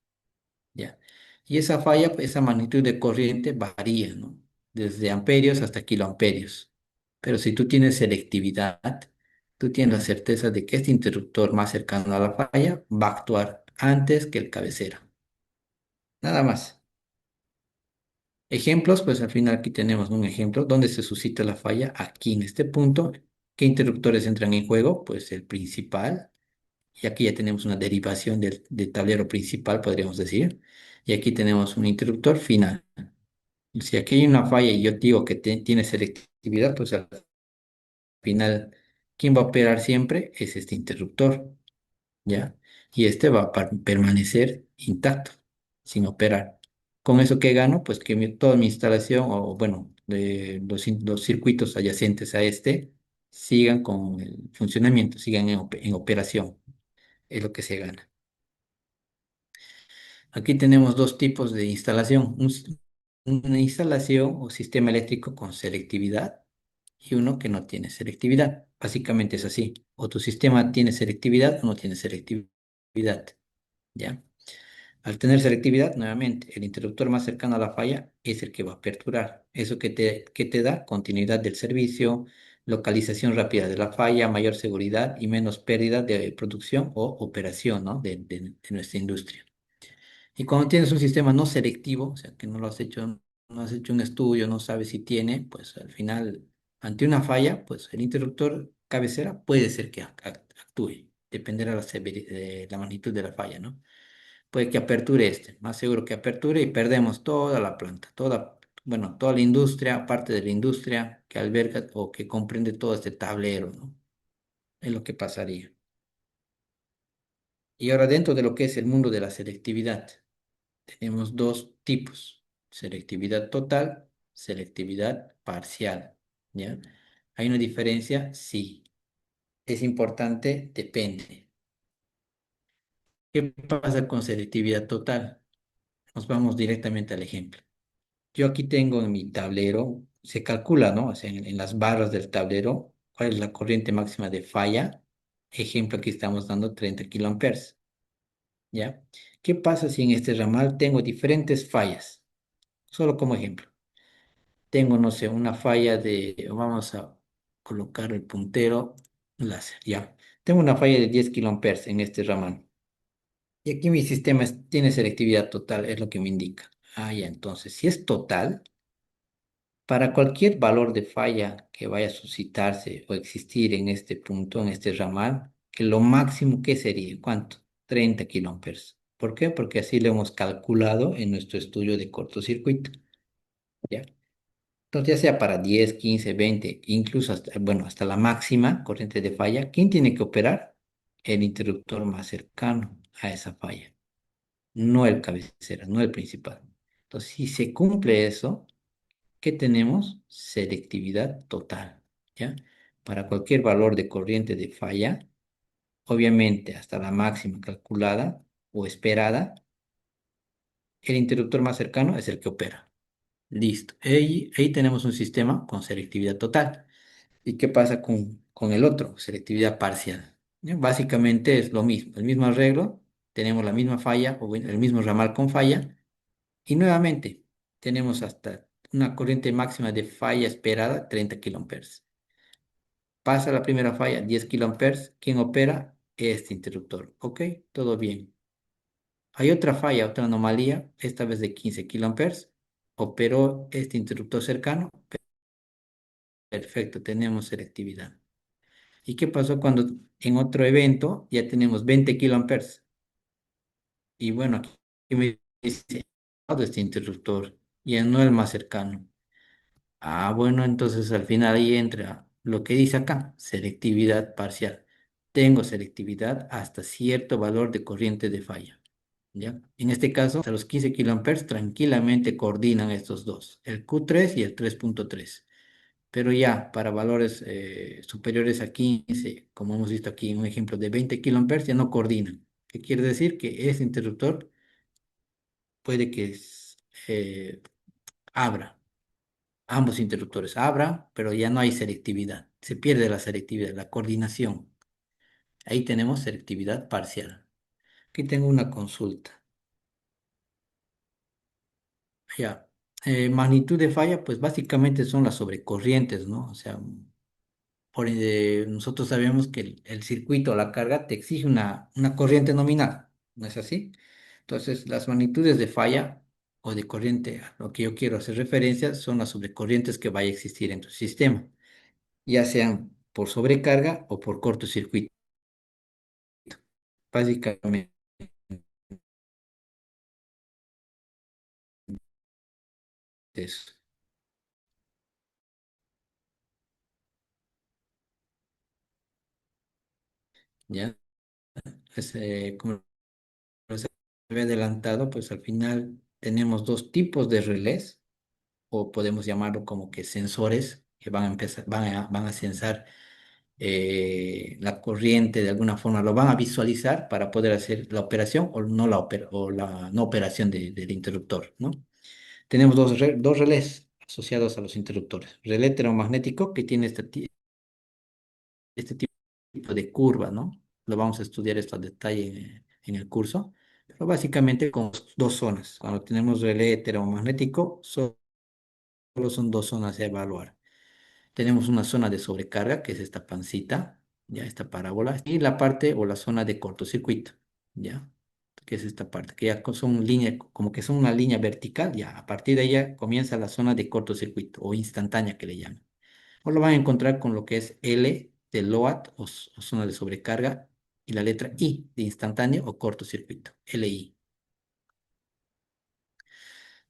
¿ya? Y esa falla, pues, esa magnitud de corriente varía, ¿no? Desde amperios hasta kiloamperios. Pero si tú tienes selectividad, tú tienes la certeza de que este interruptor más cercano a la falla va a actuar antes que el cabecera. Nada más. Ejemplos, pues al final aquí tenemos un ejemplo donde se suscita la falla aquí en este punto. ¿Qué interruptores entran en juego? Pues el principal. Y aquí ya tenemos una derivación del tablero principal, podríamos decir. Y aquí tenemos un interruptor final. Si aquí hay una falla y yo digo que tiene selectividad, pues al final, ¿quién va a operar siempre? Es este interruptor, ¿ya? Y este va a permanecer intacto, sin operar. ¿Con eso qué gano? Pues que toda mi instalación, o bueno, los circuitos adyacentes a este, sigan con el funcionamiento, sigan en operación. Es lo que se gana. Aquí tenemos dos tipos de instalación. Una instalación o sistema eléctrico con selectividad y uno que no tiene selectividad. Básicamente es así. O tu sistema tiene selectividad o no tiene selectividad. ¿Ya? Al tener selectividad, nuevamente, el interruptor más cercano a la falla es el que va a aperturar. Eso que te da continuidad del servicio, localización rápida de la falla, mayor seguridad y menos pérdida de producción o operación, ¿no? de nuestra industria. Y cuando tienes un sistema no selectivo, o sea, que no lo has hecho, no has hecho un estudio, no sabes si tiene, pues al final, ante una falla, pues el interruptor cabecera puede ser que actúe, dependerá de la magnitud de la falla, ¿no? Puede que aperture este, más seguro que aperture y perdemos toda la planta, bueno, toda la industria, parte de la industria que alberga o que comprende todo este tablero, ¿no? Es lo que pasaría. Y ahora dentro de lo que es el mundo de la selectividad. Tenemos dos tipos, selectividad total, selectividad parcial, ¿ya? ¿Hay una diferencia? Sí. ¿Es importante? Depende. ¿Qué pasa con selectividad total? Nos vamos directamente al ejemplo. Yo aquí tengo en mi tablero, se calcula, ¿no? O sea, en las barras del tablero, cuál es la corriente máxima de falla. Ejemplo, aquí estamos dando 30 kiloamperes, ¿ya? ¿Qué pasa si en este ramal tengo diferentes fallas? Solo como ejemplo. Tengo, no sé, una falla vamos a colocar el puntero láser, ya. Tengo una falla de 10 kiloamperes en este ramal. Y aquí mi sistema tiene selectividad total, es lo que me indica. Ah, ya, entonces, si es total, para cualquier valor de falla que vaya a suscitarse o existir en este punto, en este ramal, que lo máximo que sería, ¿cuánto? 30 kiloamperes. ¿Por qué? Porque así lo hemos calculado en nuestro estudio de cortocircuito, ¿ya? Entonces, ya sea para 10, 15, 20, incluso hasta, bueno, hasta la máxima corriente de falla, ¿quién tiene que operar? El interruptor más cercano a esa falla, no el cabecera, no el principal. Entonces, si se cumple eso, ¿qué tenemos? Selectividad total, ¿ya? Para cualquier valor de corriente de falla, obviamente hasta la máxima calculada o esperada, el interruptor más cercano es el que opera. Listo. Ahí tenemos un sistema con selectividad total. ¿Y qué pasa con el otro? Selectividad parcial. ¿Ya? Básicamente es lo mismo, el mismo arreglo, tenemos la misma falla o bueno, el mismo ramal con falla y nuevamente tenemos hasta una corriente máxima de falla esperada 30 kiloamperes. Pasa la primera falla 10 kiloamperes, ¿quién opera? Este interruptor. ¿Ok? Todo bien. Hay otra falla, otra anomalía, esta vez de 15 kiloamperes. Operó este interruptor cercano. Perfecto, tenemos selectividad. ¿Y qué pasó cuando en otro evento ya tenemos 20 kiloamperes? Y bueno, aquí me dice, todo este interruptor, ya no el más cercano. Ah, bueno, entonces al final ahí entra lo que dice acá, selectividad parcial. Tengo selectividad hasta cierto valor de corriente de falla. ¿Ya? En este caso, hasta los 15 kiloamperes tranquilamente coordinan estos dos, el Q3 y el 3.3. Pero ya para valores superiores a 15, como hemos visto aquí en un ejemplo de 20 kiloamperes, ya no coordinan. ¿Qué quiere decir? Que ese interruptor puede que abra, ambos interruptores abran, pero ya no hay selectividad. Se pierde la selectividad, la coordinación. Ahí tenemos selectividad parcial. Aquí tengo una consulta. Ya. Magnitud de falla, pues básicamente son las sobrecorrientes, ¿no? O sea, nosotros sabemos que el circuito, la carga, te exige una corriente nominal, ¿no es así? Entonces, las magnitudes de falla o de corriente, a lo que yo quiero hacer referencia, son las sobrecorrientes que vaya a existir en tu sistema, ya sean por sobrecarga o por cortocircuito. Básicamente, eso, ¿ya? Como se había adelantado, pues al final tenemos dos tipos de relés o podemos llamarlo como que sensores que van a empezar, van a censar la corriente de alguna forma, lo van a visualizar para poder hacer la operación o no o la no operación del interruptor, ¿no? Tenemos dos relés asociados a los interruptores. Relé electromagnético que tiene este tipo de curva, ¿no? Lo vamos a estudiar esto a detalle en el curso, pero básicamente con dos zonas. Cuando tenemos relé heteromagnético, solo son dos zonas a evaluar. Tenemos una zona de sobrecarga, que es esta pancita, ya esta parábola, y la parte o la zona de cortocircuito, ya, que es esta parte, que ya son línea, como que son una línea vertical, ya, a partir de ella comienza la zona de cortocircuito o instantánea que le llaman. O lo van a encontrar con lo que es L de load o zona de sobrecarga y la letra I de instantáneo o cortocircuito, LI.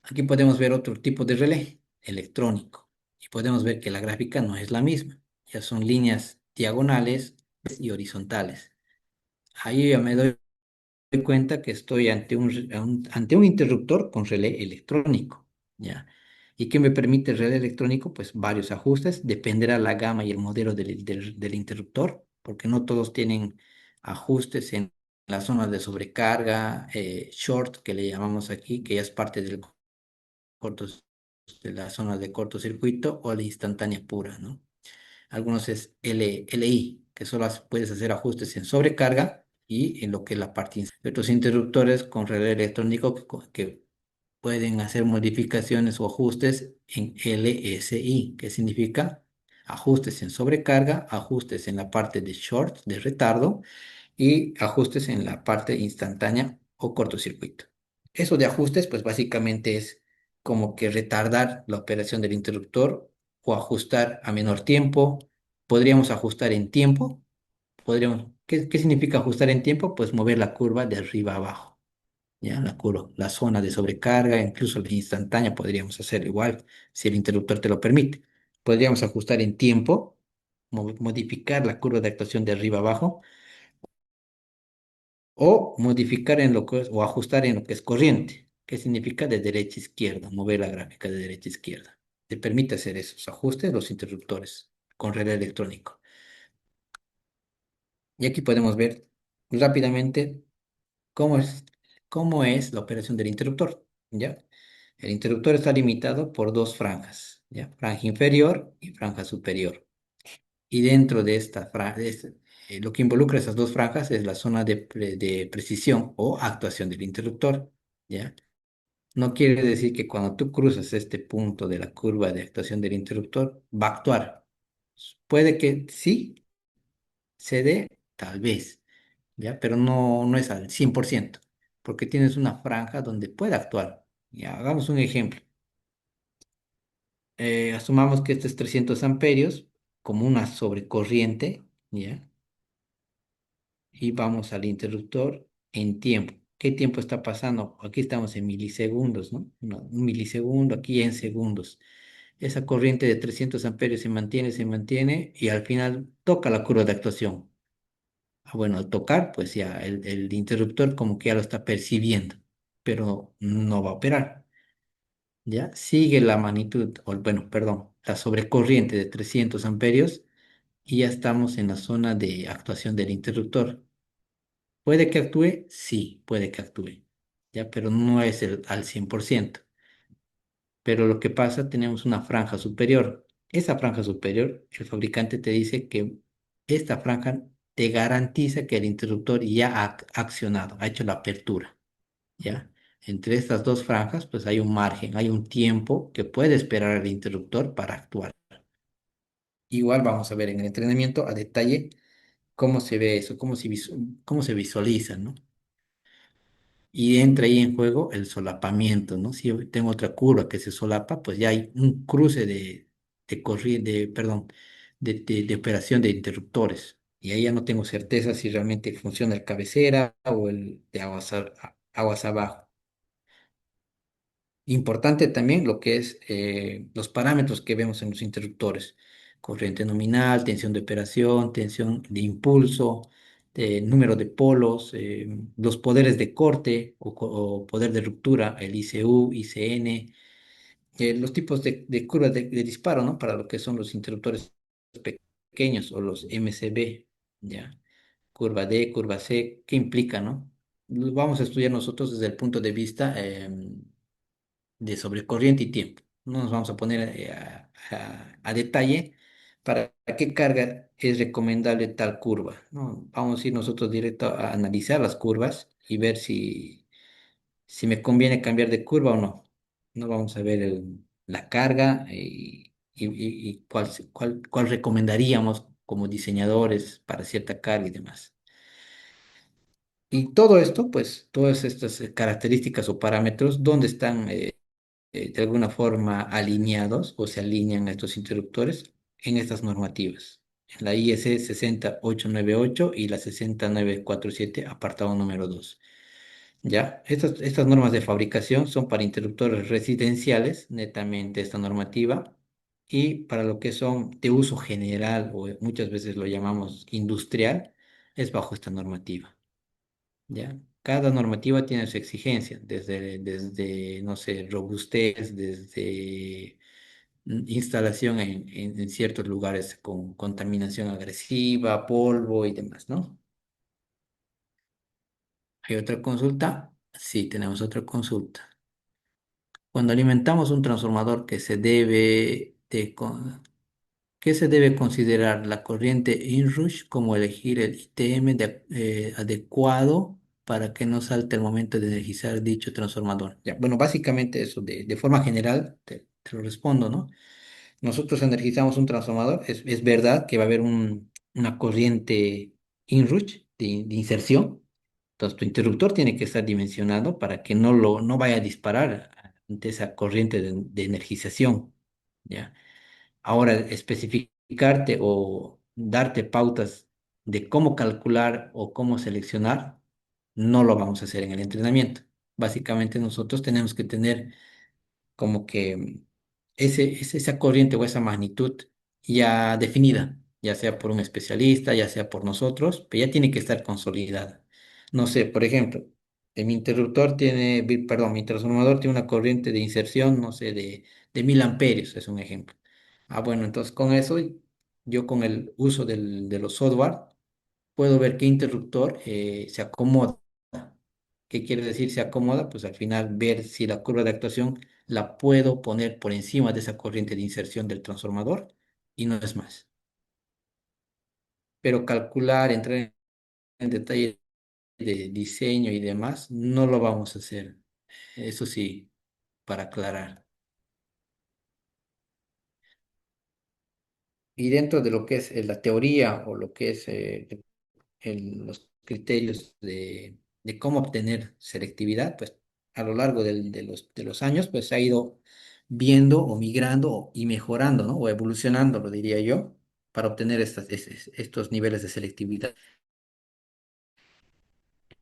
Aquí podemos ver otro tipo de relé electrónico y podemos ver que la gráfica no es la misma. Ya son líneas diagonales y horizontales. Ahí ya me doy cuenta que estoy ante ante un interruptor con relé electrónico. ¿Ya? ¿Y qué me permite el relé electrónico? Pues varios ajustes. Dependerá la gama y el modelo del interruptor, porque no todos tienen ajustes en la zona de sobrecarga, short, que le llamamos aquí, que ya es parte del cortos, de la zona de cortocircuito o la instantánea pura, ¿no? Algunos es LI, que solo puedes hacer ajustes en sobrecarga y en lo que es la parte. Otros interruptores con relé electrónico que pueden hacer modificaciones o ajustes en LSI, que significa ajustes en sobrecarga, ajustes en la parte de short, de retardo, y ajustes en la parte instantánea o cortocircuito. Eso de ajustes, pues básicamente es como que retardar la operación del interruptor o ajustar a menor tiempo. Podríamos ajustar en tiempo. ¿Qué significa ajustar en tiempo? Pues mover la curva de arriba a abajo. ¿Ya? La curva, la zona de sobrecarga, incluso la instantánea podríamos hacer igual, si el interruptor te lo permite. Podríamos ajustar en tiempo, modificar la curva de actuación de arriba a abajo o modificar en lo que o ajustar en lo que es corriente. ¿Qué significa de derecha a izquierda? Mover la gráfica de derecha a izquierda. Te permite hacer esos ajustes, los interruptores, con relé electrónico. Y aquí podemos ver rápidamente cómo es, cómo es la operación del interruptor, ¿ya? El interruptor está limitado por dos franjas, ¿ya? Franja inferior y franja superior. Y dentro de esta franja, lo que involucra esas dos franjas es la zona de precisión o actuación del interruptor, ¿ya? No quiere decir que cuando tú cruzas este punto de la curva de actuación del interruptor, va a actuar. Puede que sí se dé, tal vez, ¿ya? Pero no es al 100%, porque tienes una franja donde puede actuar. Ya, hagamos un ejemplo. Asumamos que este es 300 amperios como una sobrecorriente, ¿ya? Y vamos al interruptor en tiempo. ¿Qué tiempo está pasando? Aquí estamos en milisegundos, ¿no? Un milisegundo, aquí en segundos. Esa corriente de 300 amperios se mantiene y al final toca la curva de actuación. Bueno, al tocar, pues ya el interruptor como que ya lo está percibiendo, pero no va a operar. ¿Ya? Sigue la magnitud, o bueno, perdón, la sobrecorriente de 300 amperios y ya estamos en la zona de actuación del interruptor. ¿Puede que actúe? Sí, puede que actúe, ¿ya? Pero no es al 100%. Pero lo que pasa, tenemos una franja superior. Esa franja superior, el fabricante te dice que esta franja te garantiza que el interruptor ya ha accionado, ha hecho la apertura, ¿ya? Entre estas dos franjas, pues hay un margen, hay un tiempo que puede esperar el interruptor para actuar. Igual vamos a ver en el entrenamiento a detalle cómo se ve eso, cómo se visualiza, ¿no? Y entra ahí en juego el solapamiento, ¿no? Si yo tengo otra curva que se solapa, pues ya hay un cruce de corriente, perdón, de operación de interruptores. Y ahí ya no tengo certeza si realmente funciona el cabecera o el de aguas abajo. Importante también lo que es los parámetros que vemos en los interruptores. Corriente nominal, tensión de operación, tensión de impulso, número de polos, los poderes de corte o poder de ruptura, el ICU, ICN, los tipos de curvas de disparo, ¿no? Para lo que son los interruptores pequeños o los MCB, ¿ya? Curva D, curva C, ¿qué implica, no? Lo vamos a estudiar nosotros desde el punto de vista de sobrecorriente y tiempo. No nos vamos a poner a detalle para qué carga es recomendable tal curva, ¿no? Vamos a ir nosotros directo a analizar las curvas y ver si me conviene cambiar de curva o no. No vamos a ver la carga y cuál recomendaríamos como diseñadores para cierta carga y demás. Y todo esto, pues, todas estas características o parámetros, ¿dónde están de alguna forma alineados o se alinean estos interruptores en estas normativas? En la IEC 60898 y la 60947, apartado número 2. ¿Ya? Estas normas de fabricación son para interruptores residenciales, netamente esta normativa, y para lo que son de uso general o muchas veces lo llamamos industrial, es bajo esta normativa. ¿Ya? Cada normativa tiene su exigencia, desde no sé, robustez, desde instalación en ciertos lugares con contaminación agresiva, polvo y demás, ¿no? ¿Hay otra consulta? Sí, tenemos otra consulta. Cuando alimentamos un transformador ¿qué se debe considerar? La corriente inrush, como elegir el ITM adecuado para que no salte el momento de energizar dicho transformador. Ya, bueno, básicamente eso, de forma general, te lo respondo, ¿no? Nosotros energizamos un transformador, es verdad que va a haber una corriente inrush de inserción, entonces tu interruptor tiene que estar dimensionado para que no vaya a disparar ante esa corriente de energización, ¿ya? Ahora, especificarte o darte pautas de cómo calcular o cómo seleccionar, no lo vamos a hacer en el entrenamiento. Básicamente nosotros tenemos que tener como que esa corriente o esa magnitud ya definida, ya sea por un especialista, ya sea por nosotros, pero ya tiene que estar consolidada. No sé, por ejemplo, mi interruptor tiene, perdón, mi transformador tiene una corriente de inserción, no sé, de 1000 amperios, es un ejemplo. Ah, bueno, entonces con eso, yo con el uso de los software, puedo ver qué interruptor se acomoda. ¿Qué quiere decir se acomoda? Pues al final ver si la curva de actuación la puedo poner por encima de esa corriente de inserción del transformador y no es más. Pero calcular, entrar en detalle de diseño y demás, no lo vamos a hacer. Eso sí, para aclarar. Y dentro de lo que es la teoría o lo que es los criterios de cómo obtener selectividad, pues a lo largo de los años, pues se ha ido viendo o migrando y mejorando, ¿no? O evolucionando, lo diría yo, para obtener estos niveles de selectividad.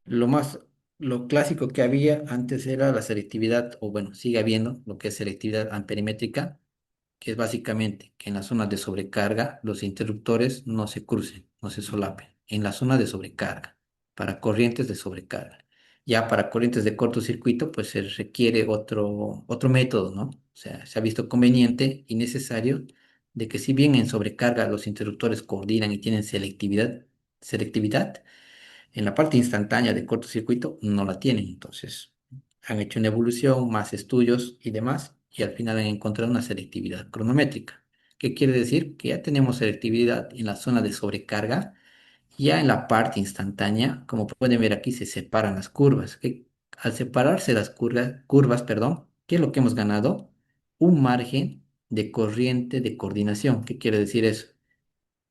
Lo más, lo clásico que había antes era la selectividad, o bueno, sigue habiendo lo que es selectividad amperimétrica, que es básicamente que en la zona de sobrecarga los interruptores no se crucen, no se solapen, en la zona de sobrecarga, para corrientes de sobrecarga. Ya para corrientes de cortocircuito, pues se requiere otro método, ¿no? O sea, se ha visto conveniente y necesario de que si bien en sobrecarga los interruptores coordinan y tienen selectividad, en la parte instantánea de cortocircuito no la tienen. Entonces, han hecho una evolución, más estudios y demás, y al final han encontrado una selectividad cronométrica. ¿Qué quiere decir? Que ya tenemos selectividad en la zona de sobrecarga, ya en la parte instantánea, como pueden ver aquí, se separan las curvas. Al separarse las curvas, perdón, ¿qué es lo que hemos ganado? Un margen de corriente de coordinación. ¿Qué quiere decir eso?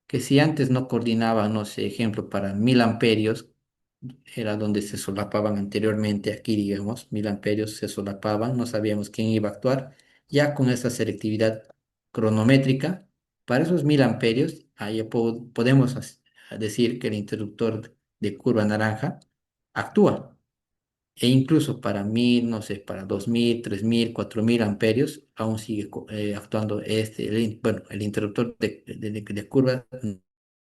Que si antes no coordinaba, no sé, ejemplo, para 1000 amperios, era donde se solapaban anteriormente, aquí digamos, 1000 amperios se solapaban, no sabíamos quién iba a actuar, ya con esta selectividad cronométrica, para esos 1000 amperios, ahí podemos decir que el interruptor de curva naranja actúa. E incluso para 1000, no sé, para 2000, 3000, 4000 amperios, aún sigue actuando bueno, el interruptor de curva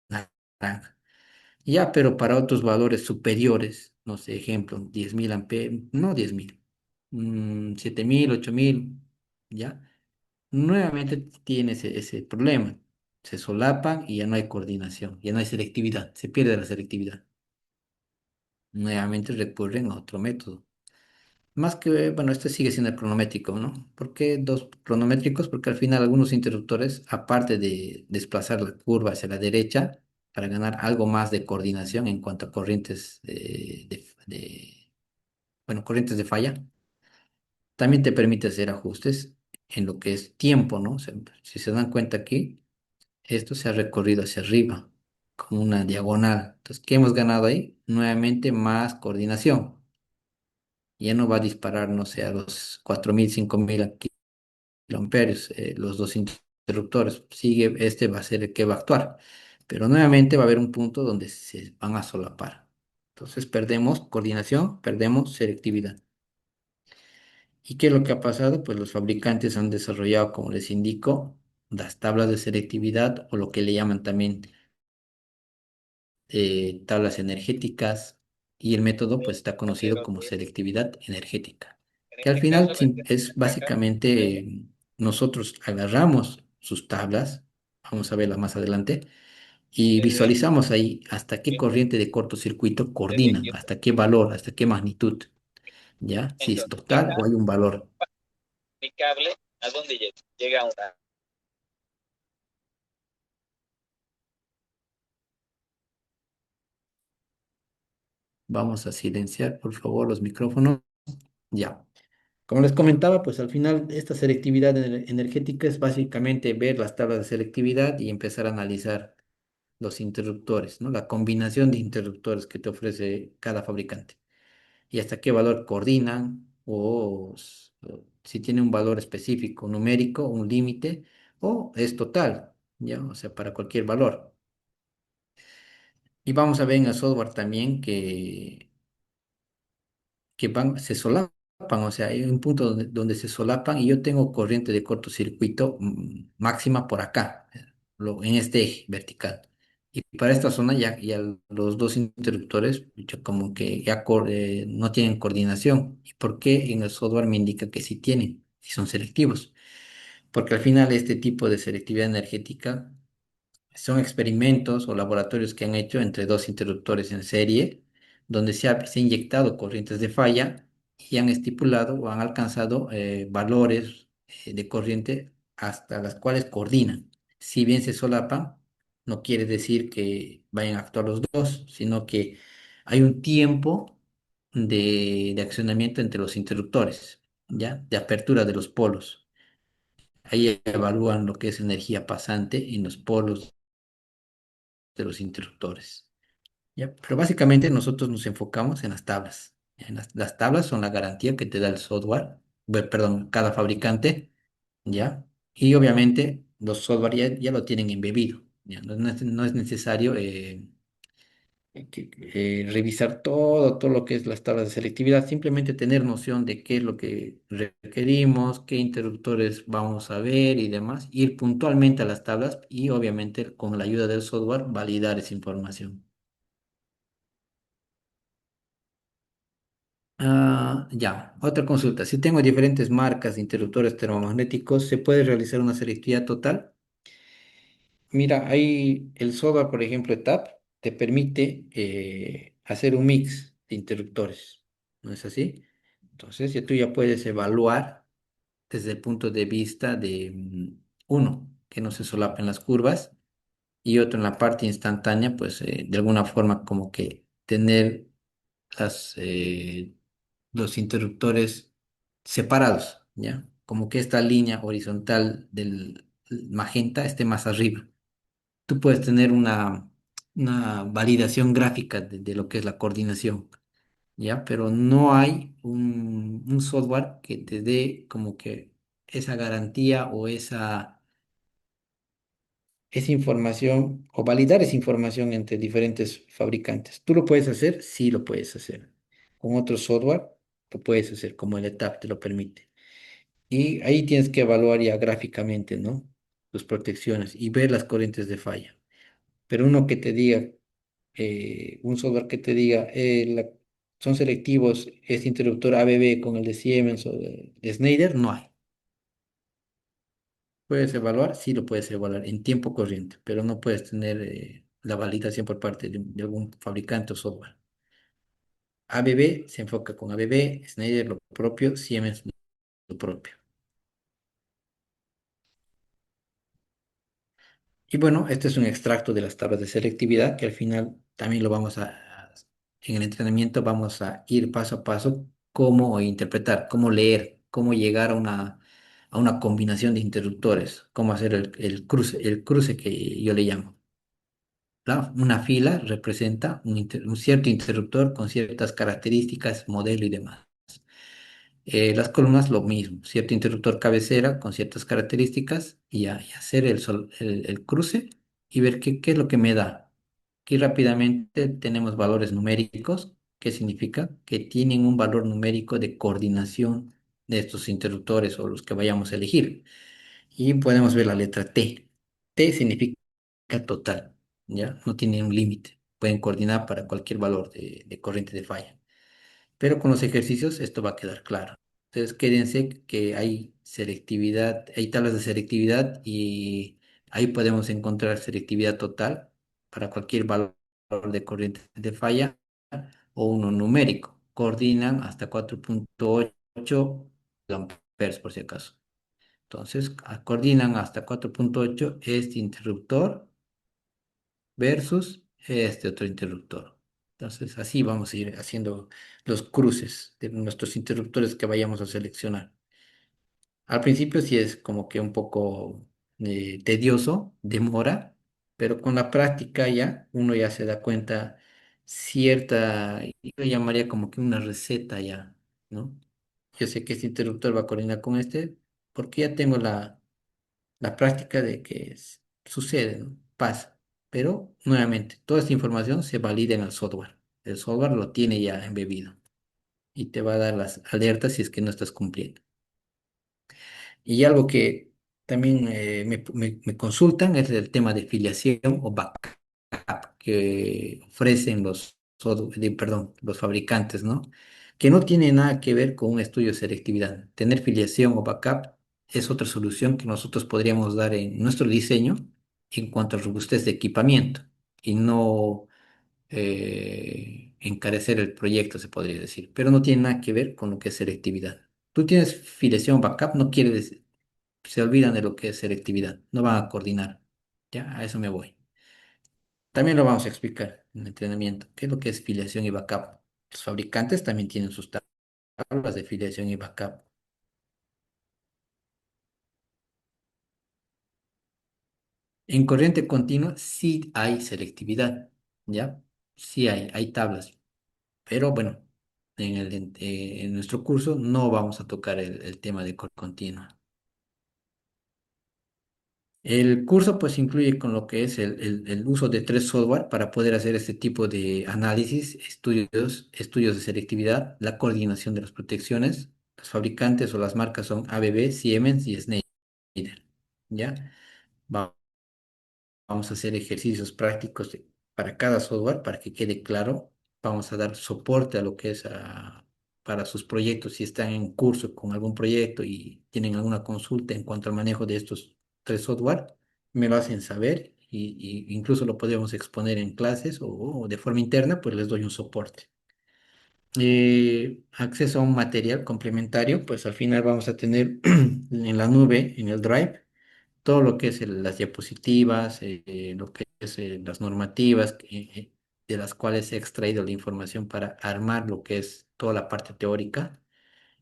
naranja. Ya, pero para otros valores superiores, no sé, ejemplo, 10.000 amperios, no 10.000, 7.000, 8.000, ya, nuevamente tiene ese problema. Se solapan y ya no hay coordinación, ya no hay selectividad, se pierde la selectividad. Nuevamente recurren a otro método. Más que, bueno, este sigue siendo el cronométrico, ¿no? ¿Por qué dos cronométricos? Porque al final algunos interruptores, aparte de desplazar la curva hacia la derecha, para ganar algo más de coordinación en cuanto a corrientes bueno, corrientes de falla, también te permite hacer ajustes en lo que es tiempo, ¿no? O sea, si se dan cuenta aquí, esto se ha recorrido hacia arriba, como una diagonal. Entonces, ¿qué hemos ganado ahí? Nuevamente más coordinación. Ya no va a disparar, no sé, a los 4000, 5000 kiloamperios, los dos interruptores. Sigue, este va a ser el que va a actuar. Pero nuevamente va a haber un punto donde se van a solapar. Entonces perdemos coordinación, perdemos selectividad. ¿Y qué es lo que ha pasado? Pues los fabricantes han desarrollado, como les indico, las tablas de selectividad o lo que le llaman también tablas energéticas, y el método pues está conocido como selectividad energética, que al final es básicamente nosotros agarramos sus tablas, vamos a verlas más adelante, y visualizamos ahí hasta qué corriente de cortocircuito coordinan, hasta qué valor, hasta qué magnitud, ¿ya? Si es total o hay un valor. Vamos a silenciar, por favor, los micrófonos. Ya. Como les comentaba, pues al final esta selectividad energética es básicamente ver las tablas de selectividad y empezar a analizar los interruptores, ¿no? La combinación de interruptores que te ofrece cada fabricante y hasta qué valor coordinan o si tiene un valor específico, numérico, un límite o es total, ¿ya? O sea, para cualquier valor. Y vamos a ver en el software también que se solapan, o sea, hay un punto donde se solapan y yo tengo corriente de cortocircuito máxima por acá, en este eje vertical. Y para esta zona ya los dos interruptores ya como que ya no tienen coordinación. ¿Y por qué en el software me indica que sí tienen, si son selectivos? Porque al final este tipo de selectividad energética son experimentos o laboratorios que han hecho entre dos interruptores en serie, donde se ha inyectado corrientes de falla y han estipulado o han alcanzado valores de corriente hasta las cuales coordinan. Si bien se solapan, no quiere decir que vayan a actuar los dos, sino que hay un tiempo de accionamiento entre los interruptores, ¿ya? De apertura de los polos. Ahí evalúan lo que es energía pasante en los polos de los interruptores. ¿Ya? Pero básicamente nosotros nos enfocamos en las tablas. Las tablas son la garantía que te da el software, perdón, cada fabricante, ¿ya? Y obviamente los software ya lo tienen embebido, ¿ya? No es necesario revisar todo lo que es las tablas de selectividad, simplemente tener noción de qué es lo que requerimos, qué interruptores vamos a ver y demás, ir puntualmente a las tablas y obviamente con la ayuda del software validar esa información. Ya, otra consulta. Si tengo diferentes marcas de interruptores termomagnéticos, ¿se puede realizar una selectividad total? Mira, ahí el software, por ejemplo, ETAP, te permite hacer un mix de interruptores. ¿No es así? Entonces, ya tú ya puedes evaluar desde el punto de vista de uno, que no se solapen las curvas, y otro en la parte instantánea, pues de alguna forma como que tener las, los interruptores separados, ¿ya? Como que esta línea horizontal del magenta esté más arriba. Tú puedes tener una validación gráfica de lo que es la coordinación, ¿ya? Pero no hay un software que te dé como que esa garantía o esa información o validar esa información entre diferentes fabricantes. ¿Tú lo puedes hacer? Sí, lo puedes hacer. Con otro software lo puedes hacer, como el ETAP te lo permite. Y ahí tienes que evaluar ya gráficamente, ¿no? Tus protecciones y ver las corrientes de falla. Pero uno que te diga, un software que te diga, son selectivos este interruptor ABB con el de Siemens o de Schneider, no hay. ¿Puedes evaluar? Sí, lo puedes evaluar en tiempo corriente, pero no puedes tener la validación por parte de algún fabricante o software. ABB se enfoca con ABB, Schneider lo propio, Siemens lo propio. Y bueno, este es un extracto de las tablas de selectividad que al final también lo en el entrenamiento vamos a ir paso a paso cómo interpretar, cómo leer, cómo llegar a una combinación de interruptores, cómo hacer el cruce que yo le llamo. Una fila representa un cierto interruptor con ciertas características, modelo y demás. Las columnas lo mismo, cierto interruptor cabecera con ciertas características y hacer el cruce y ver qué es lo que me da. Aquí rápidamente tenemos valores numéricos, que significa que tienen un valor numérico de coordinación de estos interruptores o los que vayamos a elegir. Y podemos ver la letra T. T significa total, ¿ya? No tiene un límite. Pueden coordinar para cualquier valor de corriente de falla. Pero con los ejercicios esto va a quedar claro. Entonces, quédense que hay selectividad, hay tablas de selectividad y ahí podemos encontrar selectividad total para cualquier valor de corriente de falla o uno numérico. Coordinan hasta 4,8 amperes por si acaso. Entonces, coordinan hasta 4,8 este interruptor versus este otro interruptor. Entonces, así vamos a ir haciendo los cruces de nuestros interruptores que vayamos a seleccionar. Al principio sí es como que un poco tedioso, demora, pero con la práctica ya uno ya se da cuenta cierta, yo llamaría como que una receta ya, ¿no? Yo sé que este interruptor va a coordinar con este porque ya tengo la práctica de que sucede, ¿no? Pasa. Pero, nuevamente, toda esta información se valida en el software. El software lo tiene ya embebido y te va a dar las alertas si es que no estás cumpliendo. Y algo que también me consultan es el tema de filiación o back. que ofrecen perdón, los fabricantes, ¿no? Que no tiene nada que ver con un estudio de selectividad. Tener filiación o backup es otra solución que nosotros podríamos dar en nuestro diseño en cuanto a robustez de equipamiento y no encarecer el proyecto, se podría decir, pero no tiene nada que ver con lo que es selectividad. Tú tienes filiación backup, no quiere decir, se olvidan de lo que es selectividad, no van a coordinar. Ya, a eso me voy. También lo vamos a explicar en el entrenamiento, qué es lo que es filiación y backup. Los fabricantes también tienen sus tablas de filiación y backup. En corriente continua sí hay selectividad, ¿ya? Sí hay tablas, pero bueno, en nuestro curso no vamos a tocar el tema de corriente continua. El curso pues incluye con lo que es el uso de tres software para poder hacer este tipo de análisis, estudios de selectividad, la coordinación de las protecciones. Los fabricantes o las marcas son ABB, Siemens y Schneider. ¿Ya? Va- Vamos a hacer ejercicios prácticos para cada software para que quede claro. Vamos a dar soporte a lo que es para sus proyectos. Si están en curso con algún proyecto y tienen alguna consulta en cuanto al manejo de estos tres software, me lo hacen saber y incluso lo podemos exponer en clases o de forma interna, pues les doy un soporte. Acceso a un material complementario, pues al final vamos a tener en la nube, en el Drive, todo lo que es las diapositivas, lo que es las normativas de las cuales he extraído la información para armar lo que es toda la parte teórica,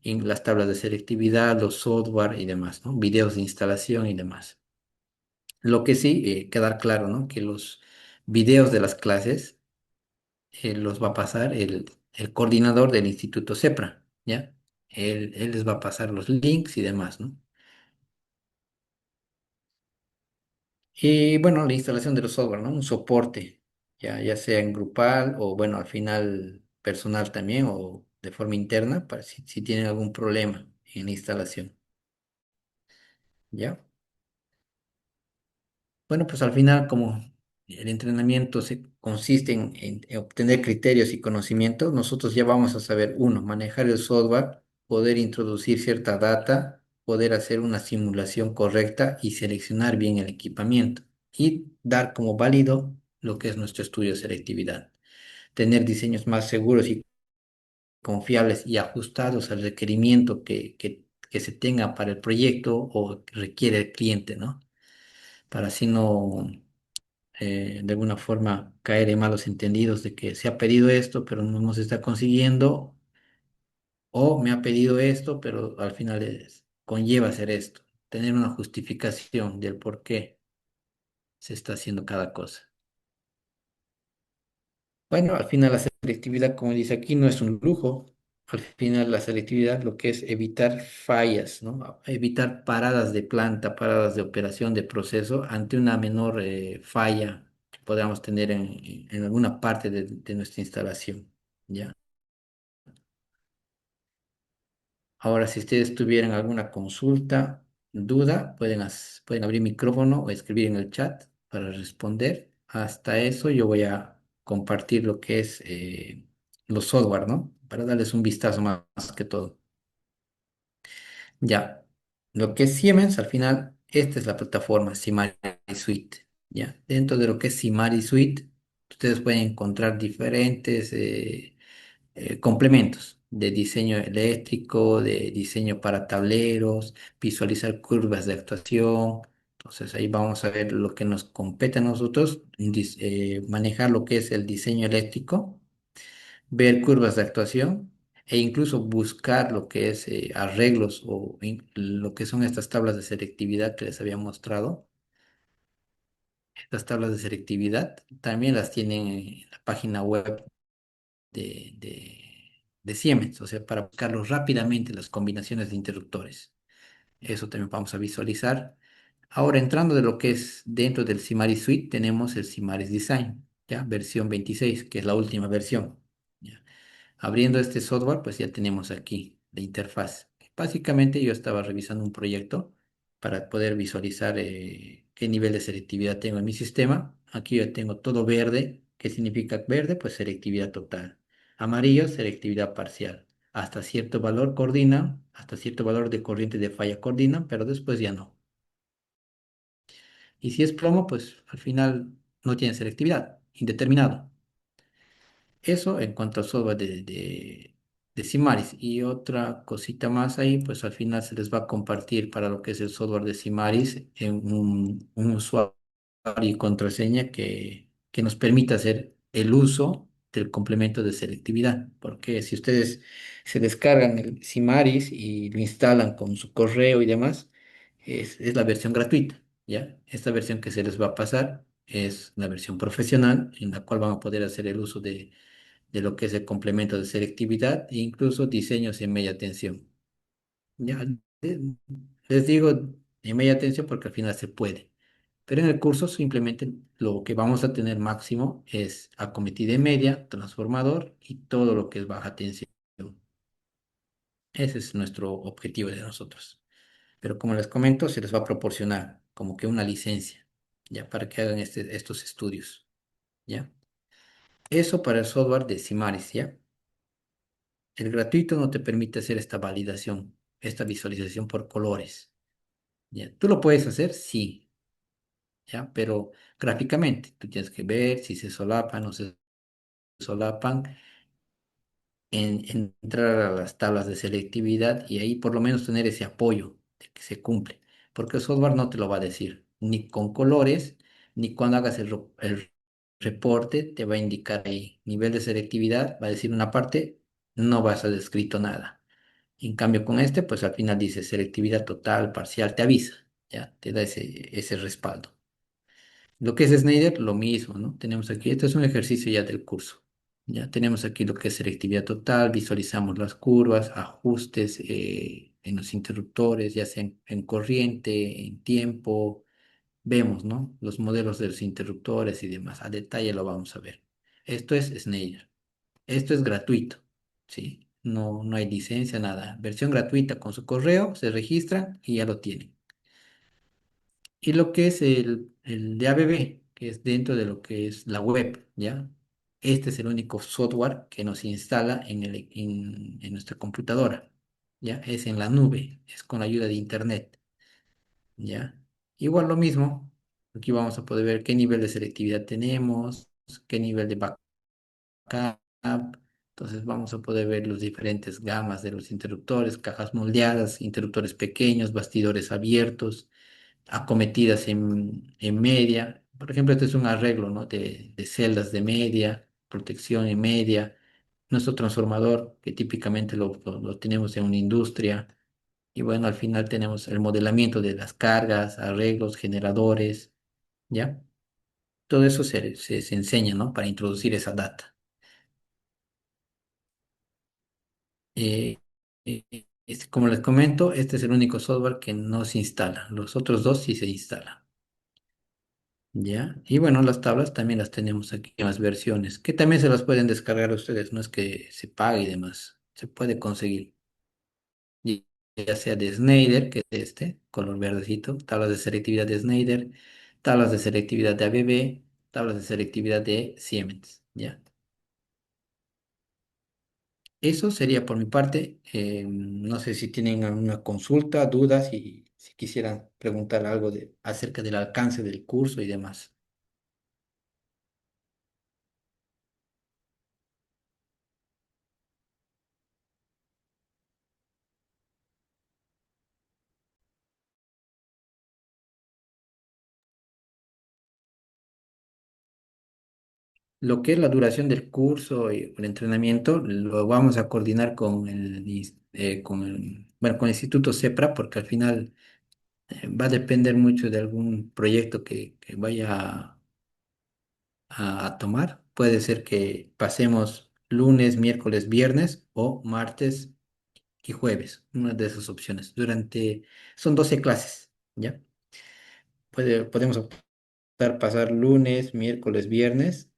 en las tablas de selectividad, los software y demás, ¿no? Videos de instalación y demás. Lo que sí, quedar claro, ¿no? Que los videos de las clases los va a pasar el coordinador del Instituto CEPRA, ¿ya? Él les va a pasar los links y demás, ¿no? Y bueno, la instalación de los software, ¿no? Un soporte, ya sea en grupal o bueno, al final personal también o de forma interna para si tienen algún problema en la instalación, ¿ya? Bueno, pues al final como el entrenamiento consiste en obtener criterios y conocimientos, nosotros ya vamos a saber, uno, manejar el software, poder introducir cierta data, poder hacer una simulación correcta y seleccionar bien el equipamiento y dar como válido lo que es nuestro estudio de selectividad. Tener diseños más seguros y confiables y ajustados al requerimiento que se tenga para el proyecto o que requiere el cliente, ¿no? Para así no de alguna forma caer en malos entendidos de que se ha pedido esto, pero no se está consiguiendo, o me ha pedido esto, pero al final conlleva hacer esto. Tener una justificación del por qué se está haciendo cada cosa. Bueno, al final la selectividad, como dice aquí, no es un lujo. Al final la selectividad lo que es evitar fallas, ¿no? Evitar paradas de planta, paradas de operación de proceso ante una menor falla que podamos tener en alguna parte de nuestra instalación, ¿ya? Ahora, si ustedes tuvieran alguna consulta, duda, pueden abrir micrófono o escribir en el chat para responder. Hasta eso yo voy a compartir lo que es los software, ¿no? Para darles un vistazo más que todo. Ya, lo que es Siemens, al final, esta es la plataforma Simari Suite. Ya, dentro de lo que es Simari Suite, ustedes pueden encontrar diferentes complementos de diseño eléctrico, de diseño para tableros, visualizar curvas de actuación. Entonces ahí vamos a ver lo que nos compete a nosotros, manejar lo que es el diseño eléctrico, ver curvas de actuación e incluso buscar lo que es arreglos o lo que son estas tablas de selectividad que les había mostrado. Estas tablas de selectividad también las tienen en la página web de Siemens, o sea, para buscarlos rápidamente las combinaciones de interruptores. Eso también vamos a visualizar. Ahora, entrando de lo que es dentro del Simaris Suite, tenemos el Simaris Design, ¿ya? Versión 26, que es la última versión. ¿Ya? Abriendo este software, pues ya tenemos aquí la interfaz. Básicamente yo estaba revisando un proyecto para poder visualizar qué nivel de selectividad tengo en mi sistema Aquí yo tengo todo verde. ¿Qué significa verde? Pues selectividad total. Amarillo, selectividad parcial. Hasta cierto valor coordina, hasta cierto valor de corriente de falla coordina, pero después ya no. Y si es plomo, pues al final no tiene selectividad, indeterminado. Eso en cuanto al software de Simaris. Y otra cosita más ahí, pues al final se les va a compartir para lo que es el software de Simaris en un usuario y contraseña que nos permita hacer el uso del complemento de selectividad. Porque si ustedes se descargan el Simaris y lo instalan con su correo y demás, es la versión gratuita, ¿ya? Esta versión que se les va a pasar es la versión profesional en la cual van a poder hacer el uso de lo que es el complemento de selectividad e incluso diseños en media tensión. Ya, eh, les digo en media tensión porque al final se puede. Pero en el curso simplemente lo que vamos a tener máximo es acometida en media, transformador y todo lo que es baja tensión. Ese es nuestro objetivo de nosotros. Pero como les comento, se les va a proporcionar como que una licencia, ya para que hagan estos estudios, ¿ya? Eso para el software de Simaris, ¿ya? El gratuito no te permite hacer esta validación, esta visualización por colores. ¿Ya? ¿Tú lo puedes hacer? Sí, ¿ya? Pero gráficamente, tú tienes que ver si se solapan o no se solapan, entrar a las tablas de selectividad y ahí por lo menos tener ese apoyo de que se cumple. Porque el software no te lo va a decir, ni con colores, ni cuando hagas el reporte, te va a indicar ahí nivel de selectividad, va a decir una parte, no vas a descrito nada. En cambio, con este, pues al final dice selectividad total, parcial, te avisa, ya, te da ese respaldo. Lo que es Snyder, lo mismo, ¿no? Tenemos aquí, este es un ejercicio ya del curso. Ya tenemos aquí lo que es selectividad total, visualizamos las curvas, ajustes en los interruptores, ya sea en corriente, en tiempo, vemos, ¿no? Los modelos de los interruptores y demás. A detalle lo vamos a ver. Esto es Snyder. Esto es gratuito, ¿sí? No, no hay licencia, nada. Versión gratuita con su correo, se registran y ya lo tienen. Y lo que es el de ABB, que es dentro de lo que es la web, ¿ya? Este es el único software que nos instala en nuestra computadora, ¿ya? Es en la nube, es con la ayuda de Internet, ¿ya? Igual lo mismo, aquí vamos a poder ver qué nivel de selectividad tenemos, qué nivel de backup. Entonces vamos a poder ver las diferentes gamas de los interruptores, cajas moldeadas, interruptores pequeños, bastidores abiertos, acometidas en media. Por ejemplo, este es un arreglo, ¿no? de celdas de media, protección en media. Nuestro transformador, que típicamente lo tenemos en una industria. Y bueno, al final tenemos el modelamiento de las cargas, arreglos, generadores, ¿ya? Todo eso se enseña, ¿no? Para introducir esa data. Como les comento, este es el único software que no se instala. Los otros dos sí se instalan. ¿Ya? Y bueno, las tablas también las tenemos aquí en las versiones, que también se las pueden descargar ustedes, no es que se pague y demás. Se puede conseguir, y- ya sea de Snyder, que es este, color verdecito, tablas de selectividad de Snyder, tablas de selectividad de ABB, tablas de selectividad de Siemens. ¿Ya? Eso sería por mi parte. No sé si tienen alguna consulta, dudas y si quisieran preguntar algo acerca del alcance del curso y demás. Lo que es la duración del curso y el entrenamiento lo vamos a coordinar con bueno, con el Instituto CEPRA porque al final va a depender mucho de algún proyecto que vaya a tomar. Puede ser que pasemos lunes, miércoles, viernes o martes y jueves, una de esas opciones. Son 12 clases, ¿ya? Podemos optar pasar lunes, miércoles, viernes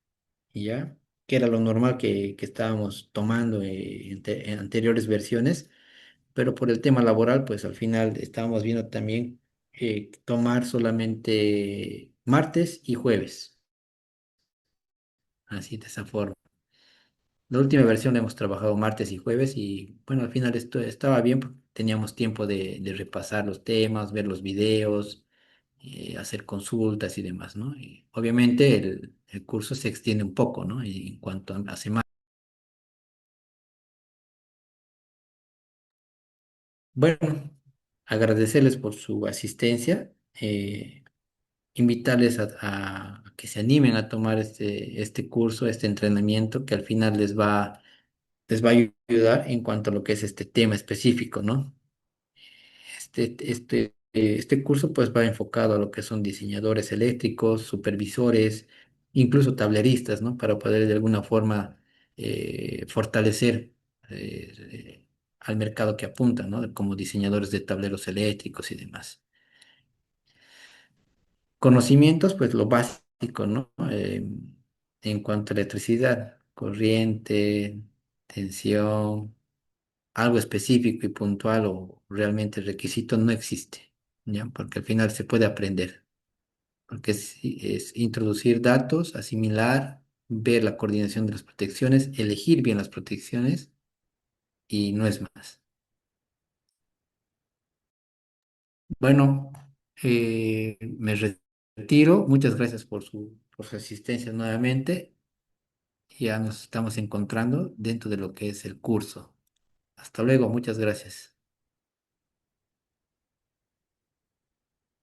y ya, que era lo normal que estábamos tomando en anteriores versiones, pero por el tema laboral, pues al final estábamos viendo también tomar solamente martes y jueves. así de esa forma. La última versión la hemos trabajado martes y jueves y bueno, al final esto estaba bien porque teníamos tiempo de repasar los temas, ver los videos, hacer consultas y demás, ¿no? Y obviamente el curso se extiende un poco, ¿no? Y en cuanto a semanas. Bueno, agradecerles por su asistencia, invitarles a que se animen a tomar este curso, este entrenamiento, que al final les va a ayudar en cuanto a lo que es este tema específico, ¿no? Este curso pues va enfocado a lo que son diseñadores eléctricos, supervisores, incluso tableristas, ¿no? Para poder de alguna forma fortalecer al mercado que apunta, ¿no? Como diseñadores de tableros eléctricos y demás. Conocimientos, pues lo básico, ¿no? En cuanto a electricidad, corriente, tensión, algo específico y puntual o realmente requisito no existe, ¿ya? Porque al final se puede aprender, porque es introducir datos, asimilar, ver la coordinación de las protecciones, elegir bien las protecciones y no es más. Bueno, retiro. Muchas gracias por su asistencia nuevamente. Ya nos estamos encontrando dentro de lo que es el curso. Hasta luego, muchas gracias.